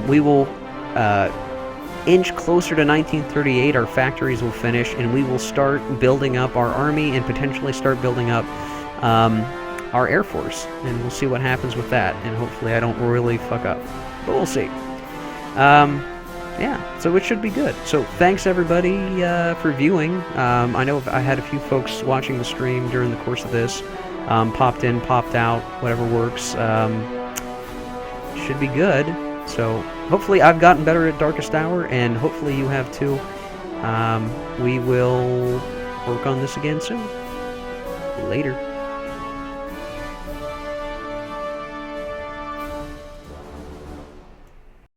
we will inch closer to 1938. Our factories will finish, and we will start building up our army and potentially start building up our Air Force, and we'll see what happens with that, and hopefully I don't really fuck up, but we'll see. Yeah, so it should be good. So thanks everybody for viewing. I know I had a few folks watching the stream during the course of this, popped in, popped out, whatever works. Should be good. So hopefully I've gotten better at Darkest Hour, and hopefully you have too. We will work on this again soon. Later.